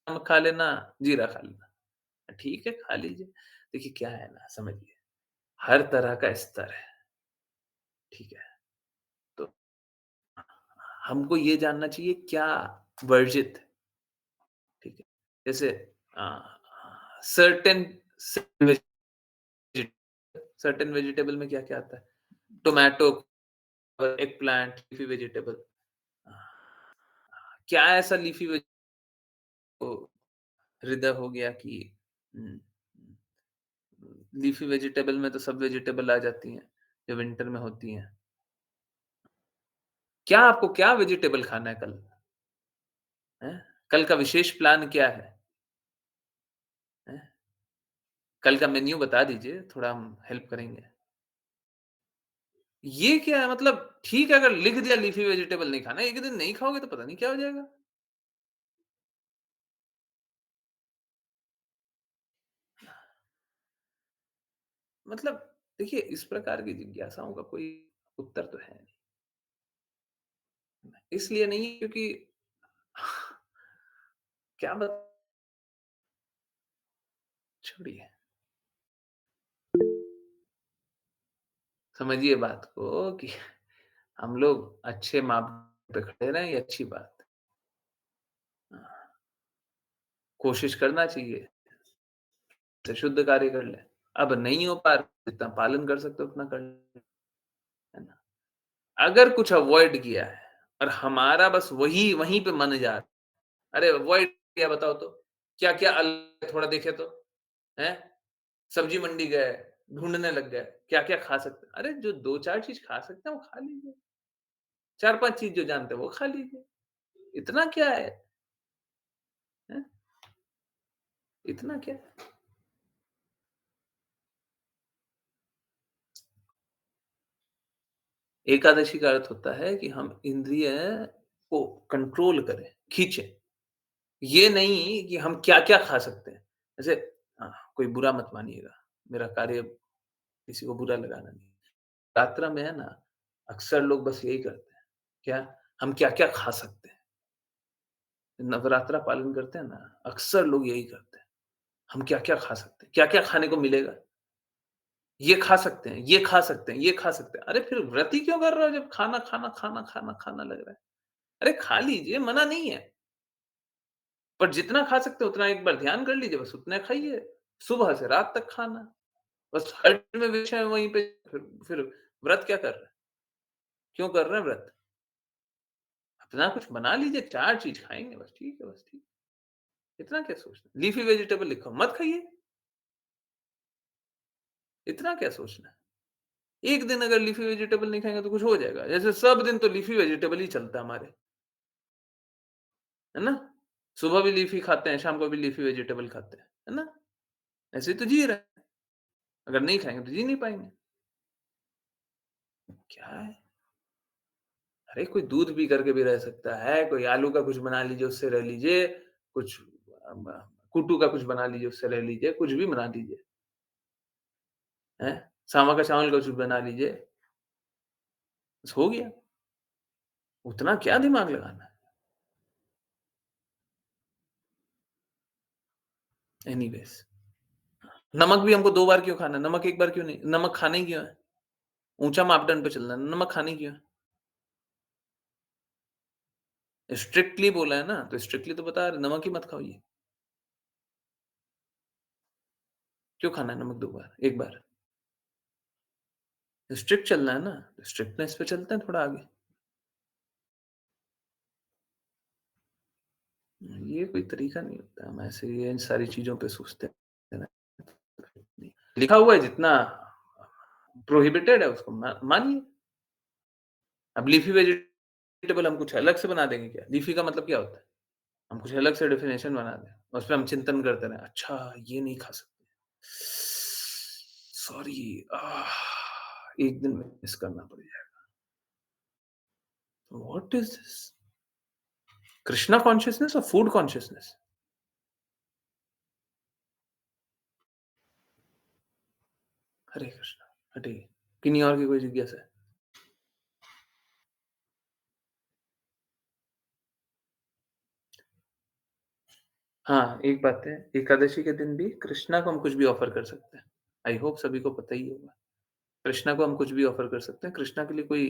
नमक खा लेना, जीरा खा लेना। ठीक है, खा लीजिए। देखिए क्या है ना समझिए, हर तरह का स्तर है, ठीक है? तो हमको ये जानना चाहिए क्या वर्जित है, ठीक है? जैसे सर्टेन सर्टेन वेजिटेबल में क्या-क्या आता है? Tomato, eggplant, leafy vegetable. क्या ऐसा लीफी वेज को हृदय हो गया कि हुँ, लीफी वेजिटेबल में तो सब वेजिटेबल आ जाती हैं, जो विंटर में होती हैं। क्या वेजिटेबल खाना है कल? हैं? कल का विशेष प्लान क्या है? हैं? कल का मेन्यू बता दीजिए, थोड़ा हम हेल्प करेंगे। ये क्या है मतलब ठीक है अगर लिख दिया लीफी वेजिटेबल नहीं खाना, एक दिन नहीं खाओगे तो पता नहीं क्या हो जाएगा। मतलब देखिए इस प्रकार की जिज्ञासाओं का कोई उत्तर तो है नहीं। इसलिए नहीं क्योंकि क्या बत छोड़िए, समझिए बात को कि हम लोग अच्छे मार्ग पे खड़े रहें, ये अच्छी बात है। हाँ, कोशिश करना चाहिए, तो शुद्ध कार्य कर लें। अब नहीं हो पा रहा, जितना पालन कर सकते हो उतना कर लें, है ना? अगर कुछ अवॉइड किया है और हमारा बस वहीं पे मन जा रहा है, अरे अवॉइड किया, बताओ तो? क्या-क्या अलग है, थोड़ा देखें तो? हैं? सब्जी मंडी गए, ढूँढने लग गए, क्या-क्या खा सकते हैं? अरे जो 2-4 चीज़ खा सकते हैं वो खा लीजिए। 4-5 चीज़ जो जानते हैं वो खा लीजिए। इतना क्या है? हैं? इतना क्या है? एकादशी का अर्थ होता है कि हम इंद्रिय को कंट्रोल करें, खींचें। ये नहीं कि हम क्या-क्या खा सकते हैं। जैसे कोई बुरा मत मानिएगा, मेरा कार्य किसी को बुरा लगाना नहीं। यात्रा में है ना, अक्सर लोग बस यही करते हैं। क्या? हम क्या-क्या खा सकते हैं। नवरात्रा पालन करते हैं ना, अक्सर लोग यही करते हैं। हम क्या-क्या खा सकते हैं, क्या-क्या खाने को मिलेगा? ये खा सकते हैं, ये खा सकते हैं, ये खा सकते हैं। अरे फिर व्रत ही क्यों कर रहे हो जब खाना, खाना, खाना, खाना, खाना लग रहा है? अरे खा लीजिए, मना नहीं है। पर जितना खा सकते हो उतना एक बार ध्यान कर लीजिए, बस उतना खाइए। सुबह से रात तक खाना। बस हर में विषय वहीं पे फिर व्रत क्या कर रहे हैं? क्यों कर रहे हैं व्रत? अपना कुछ बना लीजिए, 4 चीज़ खाएँगे बस, ठीक है बस, ठीक। इतना क्या सोचना है? लीफ़ी वेजिटेबल लिखा हो, मत खाइए। इतना क्या सोचना है? एक दिन अगर लीफ़ी वेजिटेबल नहीं खाएँगे तो कुछ हो जाएगा। जैसे सब दिन तो लीफ़ी वेजिटेबल ही चलता है हमारे, है ना? सुबह भी लीफ़ी खाते हैं, शाम को भी लीफ़ी वेजिटेबल खाते हैं, है ना? ऐसे ही तो जी रहे हैं। अगर नहीं खाएँगे तो जी नहीं पाएँगे। क्या है? अरे कोई दूध पी करके भी रह सकता है, कोई आलू का कुछ बना लीजिए, उससे रह लीजिए, कुछ ब कुट्टू का कुछ बना लीजिए, उससे रह लीजिए, कुछ भी बना लीजिए, हैं? सामा का चावल का कुछ बना लीजिए, बस हो गया। उतना क्या दिमाग लगाना है? एनीवेज़, नमक भी हमको 2 बार क्यों खाना है? नमक 1 बार क्यों नहीं? नमक खाना ही क्यों है? ऊँचा मापदंड पे चलना है, नमक खाना ही क्यों है? स्ट्रिक्टली बोला है ना, तो स्ट्रिक्टली तो बता रहे नमक ही मत खाइए। क्यों खाना है नमक 2 बार? 1 बार? स्ट्रिक्ट चलना है ना, तो स्ट्रिक्टनेस पे चलते हैं थोड़ा आगे। ये कोई तरीका नहीं होता, हम ऐसे ही इन सारी चीज़ों पे सोचते हैं। लिखा हुआ है जितना प्रोहिबिटेड है उसको मानिए। अब लीफी वेजिटेबल हम कुछ अलग से बना देंगे क्या? लीफी का मतलब क्या होता है? हम कुछ अलग से डेफिनेशन बना दें, उसपे हम चिंतन करते रहें, अच्छा ये नहीं खा सकते। सॉरी एक दिन मिस करना पड़ जाएगा। What is this? Krishna consciousness और फूड कॉन्शियसनेस? हरे कृष्णा, हटिए। किन्हीं और की कोई जिज्ञासा है? हाँ, एक बात है, एकादशी के दिन भी कृष्णा को हम कुछ भी ऑफ़र कर सकते हैं। आई होप सभी को पता ही होगा। कृष्णा को हम कुछ भी ऑफ़र कर सकते हैं। कृष्णा के लिए कोई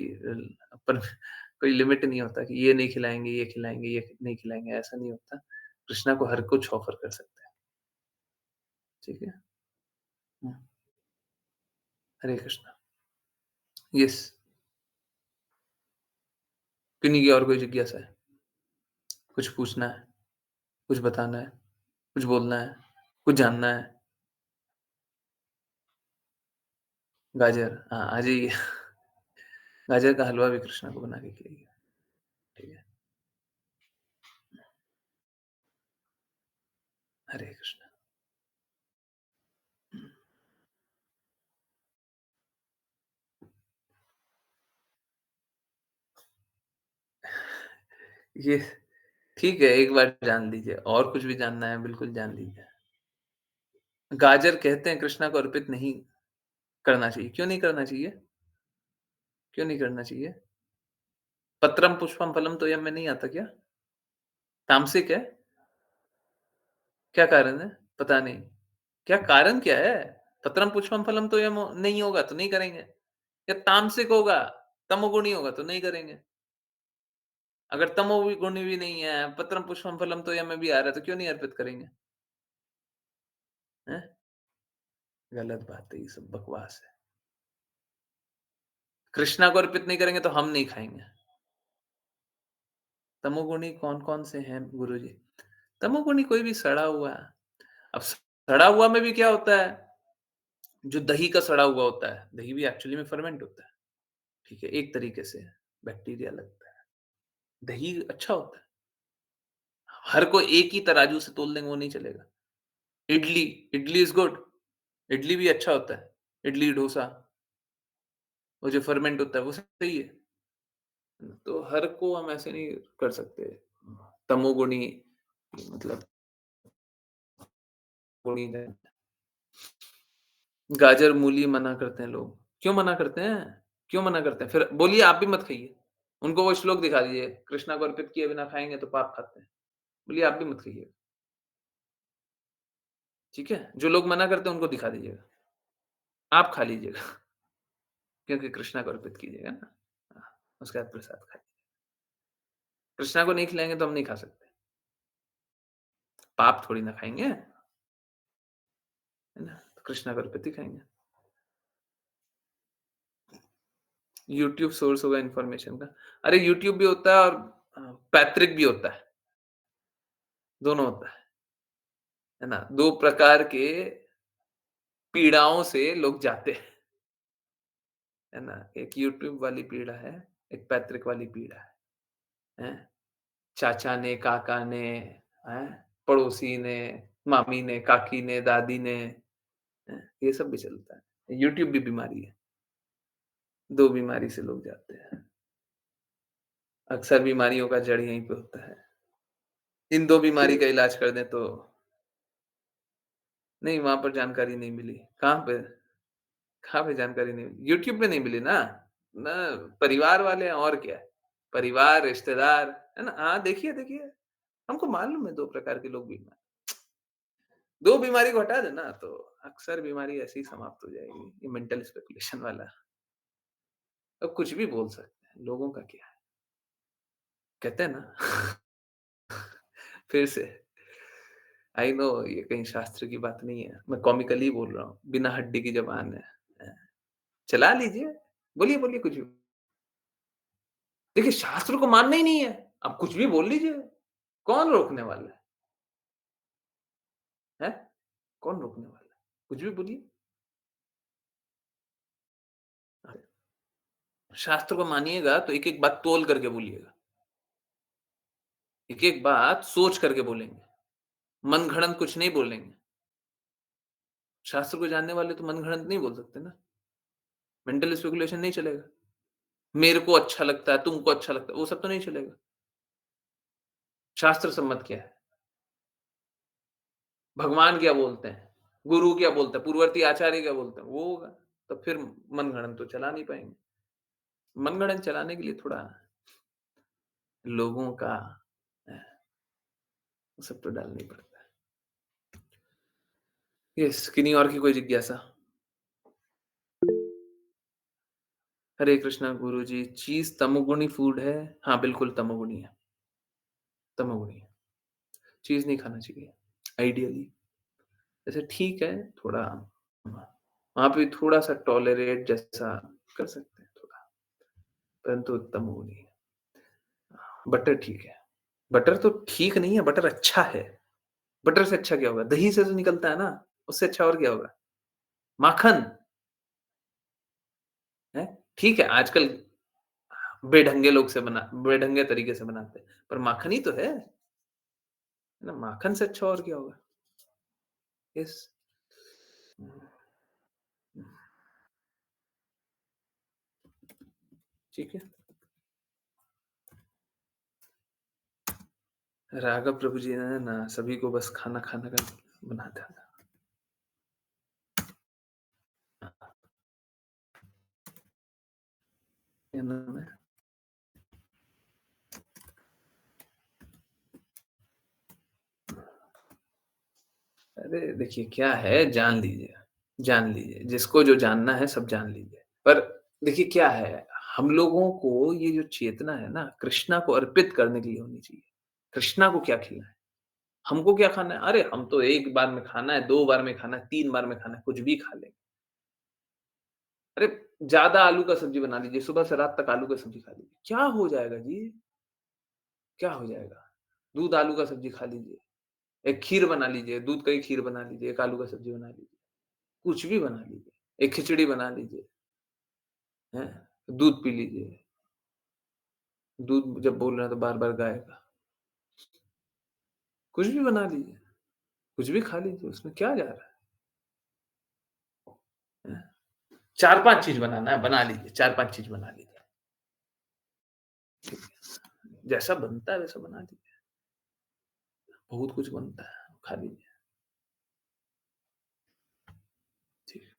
पर कोई लिमिट नहीं होता कि ये नहीं खिलाएँगे, ये नहीं खिलाएँगे, ऐसा नहीं होता। कृष्णा को हर कुछ ऑफ़र कर सकते हैं। ठीक है? हुँ, हरे कृष्णा। येस, किन्हीं की और कोई जिज्ञासा है? कुछ पूछना है, कुछ बताना है, कुछ बोलना है, कुछ जानना है? गाजर, हाँ, आ जाइए। गाजर का हलवा भी कृष्णा को बना के खिलाइए। ठीक है? हरे कृष्णा। ये ठीक है, एक बार जान लीजिए और कुछ भी जानना है बिल्कुल जान लीजिए। गाजर कहते हैं कृष्णा को अर्पित नहीं करना चाहिए। क्यों नहीं करना चाहिए? क्यों नहीं करना चाहिए? पत्रम पुष्पम फलम तोयम में नहीं आता क्या? तामसिक है? क्या कारण है? पता नहीं। क्या कारण क्या है? पत्रम पुष्पम फलम तोयम नहीं होगा तो नहीं करेंगे। या तामसिक होगा, तमोगुणी होगा तो नहीं करेंगे। अगर तमोगुणी भी नहीं है, पत्रम पुष्पम फलम तोयम में भी आ रहा है तो क्यों नहीं अर्पित करेंगे? हैं? गलत बात है, ये सब बकवास है। कृष्णा को अर्पित नहीं करेंगे तो हम नहीं खाएँगे। तमोगुणी कौन-कौन से हैं गुरुजी? तमोगुणी कोई भी सड़ा हुआ है। अब सड़ा हुआ में भी क्या होता है, जो दही का सड़ा हुआ होता है, दही भी एक्चुअली में फर्मेंट होता है, ठीक है? एक तरीके से बैक्टीरिया लगता है। दही अच्छा होता है। हर कोई एक ही तराजू से तोल देंगे वो नहीं चलेगा। इडली, इडली इज़ गुड, इडली भी अच्छा होता है। इडली, डोसा, वो जो फर्मेंट होता है वो सही है। तो हर को हम ऐसे नहीं कर सकते। तमोगुणी मतलब गुणी है। गाजर, मूली मना करते हैं लोग। क्यों मना करते हैं? क्यों मना करते हैं? फिर बोलिए आप भी मत खाइए। उनको वो श्लोक दिखा दीजिए, कृष्णा को अर्पित किए बिना खाएँगे तो पाप खाते हैं। बोलिए आप भी मत खाइए। ठीक है? जो लोग मना करते हैं उनको दिखा दीजिएगा। आप खा लीजिएगा क्योंकि कृष्णा को अर्पित कीजिएगा ना। हाँ, उसके बाद प्रसाद खाइए। कृष्णा को नहीं खिलाएँगे तो हम नहीं खा सकते। पाप थोड़ी ना खाएँगे, है ना? तो कृष्णा को अर्पित ही खाएँगे। यूट्यूब सोर्स होगा इन्फॉर्मेशन का। अरे यूट्यूब भी होता है और पैतृक भी होता है, दोनों होता है ना? 2 प्रकार के पीड़ाओं से लोग जाते है ना? एक यूट्यूब वाली पीड़ा है, एक पैतृक वाली पीड़ा हैं? चाचा ने, काका ने, हैं? पड़ोसी ने, मामी ने, काकी ने, दादी ने, हैं? ये सब भी चलता है। यूट्यूब भी बीमारी है, 2 बीमारी से लोग जाते हैं। अक्सर बीमारियों का जड़ यहीं पे होता है। इन 2 बीमारी का इलाज कर दें तो नहीं, वहाँ पर जानकारी नहीं मिली। कहाँ पे? कहाँ पे जानकारी नहीं मिली? यूट्यूब पे नहीं मिली ना। ना परिवार वाले हैं और क्या है। परिवार, रिश्तेदार, है ना? हाँ, देखिए, देखिए, हमको मालूम है 2 प्रकार के लोग बीमार 2 बीमारी को हटा देना तो अक्सर बीमारी ऐसे ही समाप्त हो जाएगी। ये मेंटल स्पेकुलेशन वाला। अब कुछ भी बोल सकते हैं, लोगों का क्या है? कहते हैं ना फिर से आई नो ये कहीं शास्त्र की बात नहीं है। मैं कॉमिकली बोल रहा हूँ, बिना हड्डी की ज़बान है। चला लीजिए, बोलिए, बोलिए कुछ भी। देखिए शास्त्र को मानना ही नहीं है, आप कुछ भी बोल लीजिए, कौन रोकने वाला है? हैं? कौन रोकने वाला है? कुछ भी बोलिए। शास्त्र को मानिएगा तो एक-एक बात तोल करके बोलिएगा। एक-एक बात सोच करके बोलेंगे, मनगढ़ंत कुछ नहीं बोलेंगे। शास्त्र को जानने वाले तो मनगढ़ंत नहीं बोल सकते ना, मेंटल स्पेकुलेशन नहीं चलेगा। मेरे को अच्छा लगता है, तुमको अच्छा लगता है, वो सब तो नहीं चलेगा। शास्त्र सम्मत क्या है? भगवान क्या बोलते हैं? गुरु क्या बोलता है? पूर्ववर्ती आचार्य क्या बोलते हैं? वो होगा, तो फिर मनगढ़ंत तो चला नहीं पाएँगे। मनगढ़ंत चलाने के लिए थोड़ा लोगों का वो सब तो डालना ही पड़ता है। यस, किन्हीं और की कोई जिज्ञासा? हरे कृष्णा गुरुजी, चीज़ तमोगुणी फूड है? हाँ, बिल्कुल तमोगुणी है, तमोगुणी है। चीज़ नहीं खाना चाहिए, आइडियली। वैसे ठीक है, थोड़ा वहाँ पे थोड़ा-सा टॉलरेट जैसा कर सकते हैं थोड़ा, परंतु तमोगुणी है। बटर ठीक है। बटर तो ठीक नहीं है, बटर अच्छा है। बटर से अच्छा क्या होगा? दही से तो निकलता है ना, उससे अच्छा और क्या होगा? माखन, हैं? ठीक है, आजकल बेढंगे लोग से बना बेढंगे तरीके से बनाते हैं, पर माखन ही तो है ना? माखन से अच्छा और क्या होगा? यस। ठीक है। राघव प्रभु जी ने ना सभी को बस खाना खाने का बना दिया था। क्या नाम है? अरे देखिए क्या है जान लीजिए, जिसको जो जानना है सब जान लीजिए। पर देखिए क्या है, हम लोगों को ये जो चेतना है ना, कृष्णा को अर्पित करने के लिए होनी चाहिए। कृष्णा को क्या खिलाएँ? हमको क्या खाना है? अरे हम तो 1 बार में खाना है, 2 बार में खाना है, 3 बार में खाना है, कुछ भी खा लेंगे। अरे ज़्यादा आलू का सब्ज़ी बना लीजिए, सुबह से रात तक आलू का सब्ज़ी खा लीजिए। क्या हो जाएगा जी? क्या हो जाएगा? दूध आलू का सब्ज़ी खा लीजिए। एक खीर बना लीजिए, दूध का ही खीर बना लीजिए, एक आलू का सब्जी बना लीजिए, कुछ भी बना लीजिए, एक खिचड़ी बना लीजिए, हैं? दूध पी लीजिए, दूध जब बोल रहे हैं तो बार-बार गाएगा। कुछ भी बना लीजिए, कुछ भी खा लीजिए, उसमें क्या जा रहा है? हैं? 4-5 चीज़ बनाना है, बना लीजिए, 4-5 चीज़ बना लीजिए। ठीक है। जैसा बनता है वैसा बना लीजिए। बहुत कुछ बनता है, खा लीजिए। ठीक है।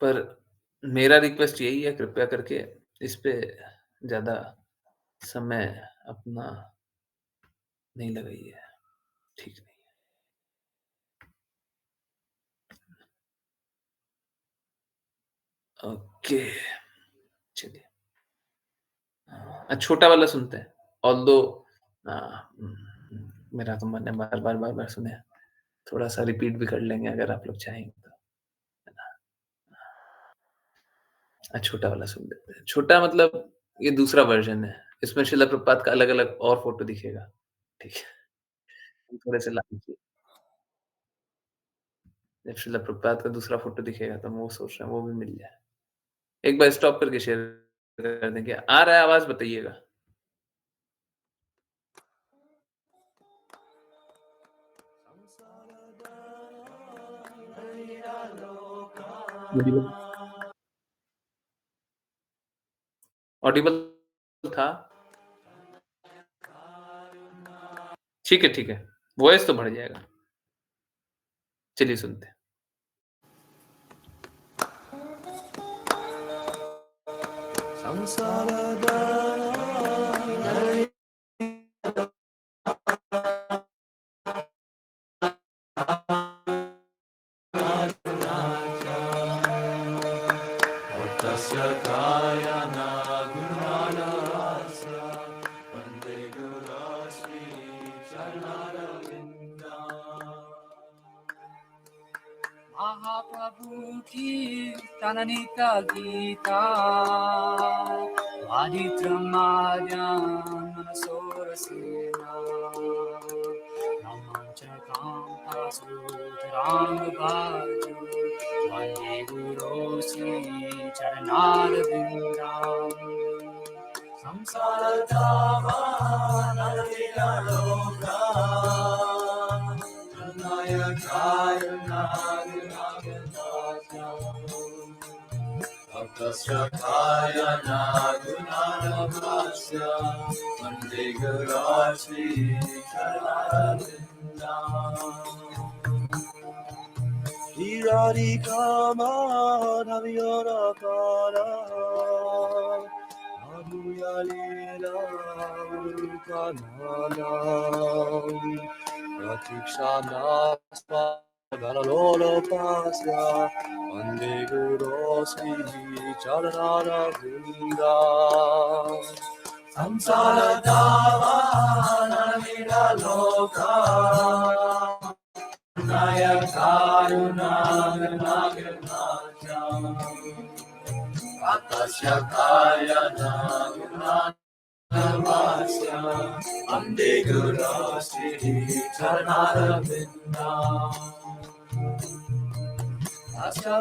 पर मेरा रिक्वेस्ट यही है कृपया करके इस पे ज़्यादा समय अपना नहीं लगाइए, ठीक नहीं है। ओके, चलिए। छोटा वाला सुनते हैं। ऑल्दो अ, मेरा तो मन है बार-बार सुने। थोड़ा-सा रिपीट भी कर लेंगे अगर आप लोग चाहेंगे तो, है ना? छोटा वाला सुन लेते हैं। छोटा मतलब ये दूसरा वर्ज़न है। इसमें शिला प्रभुपाद का अलग-अलग और फ़ोटो दिखेगा, ठीक है? थोड़े से लालची जब शिला प्रभुपाद का दूसरा फ़ोटो दिखेगा तो हम वो सोच रहे हैं वो भी मिल जाए। एक बार स्टॉप करके शेयर कर देंगे। आ रहा है आवाज़ बताइएगा। ऑडिबल ऑडिबल था? ठीक है। वॉइस तो बढ़ जाएगा। चलिए सुनते हैं। Mahaprabhu Kirtananita Gita Aditramadyan Manasorasena Namanchakam Tasrutarang Bhaju Vande Guru Sri Charanarvindam Samsara Dhamma Nalavila Loka Akasrakaya Nagunanavasya Vande Gurashri Charanavindam Hiradikama Naviyanakara Abhuyalila Urkananam Pratikshana Galalolopasya Vande Guru Sri Charanaravinda Samsara Dava Naravila Loka Naya Karuna Nagarnacha Akasya Kaya Naguna Namaskya Vande Guru Sri Charanaravinda Asya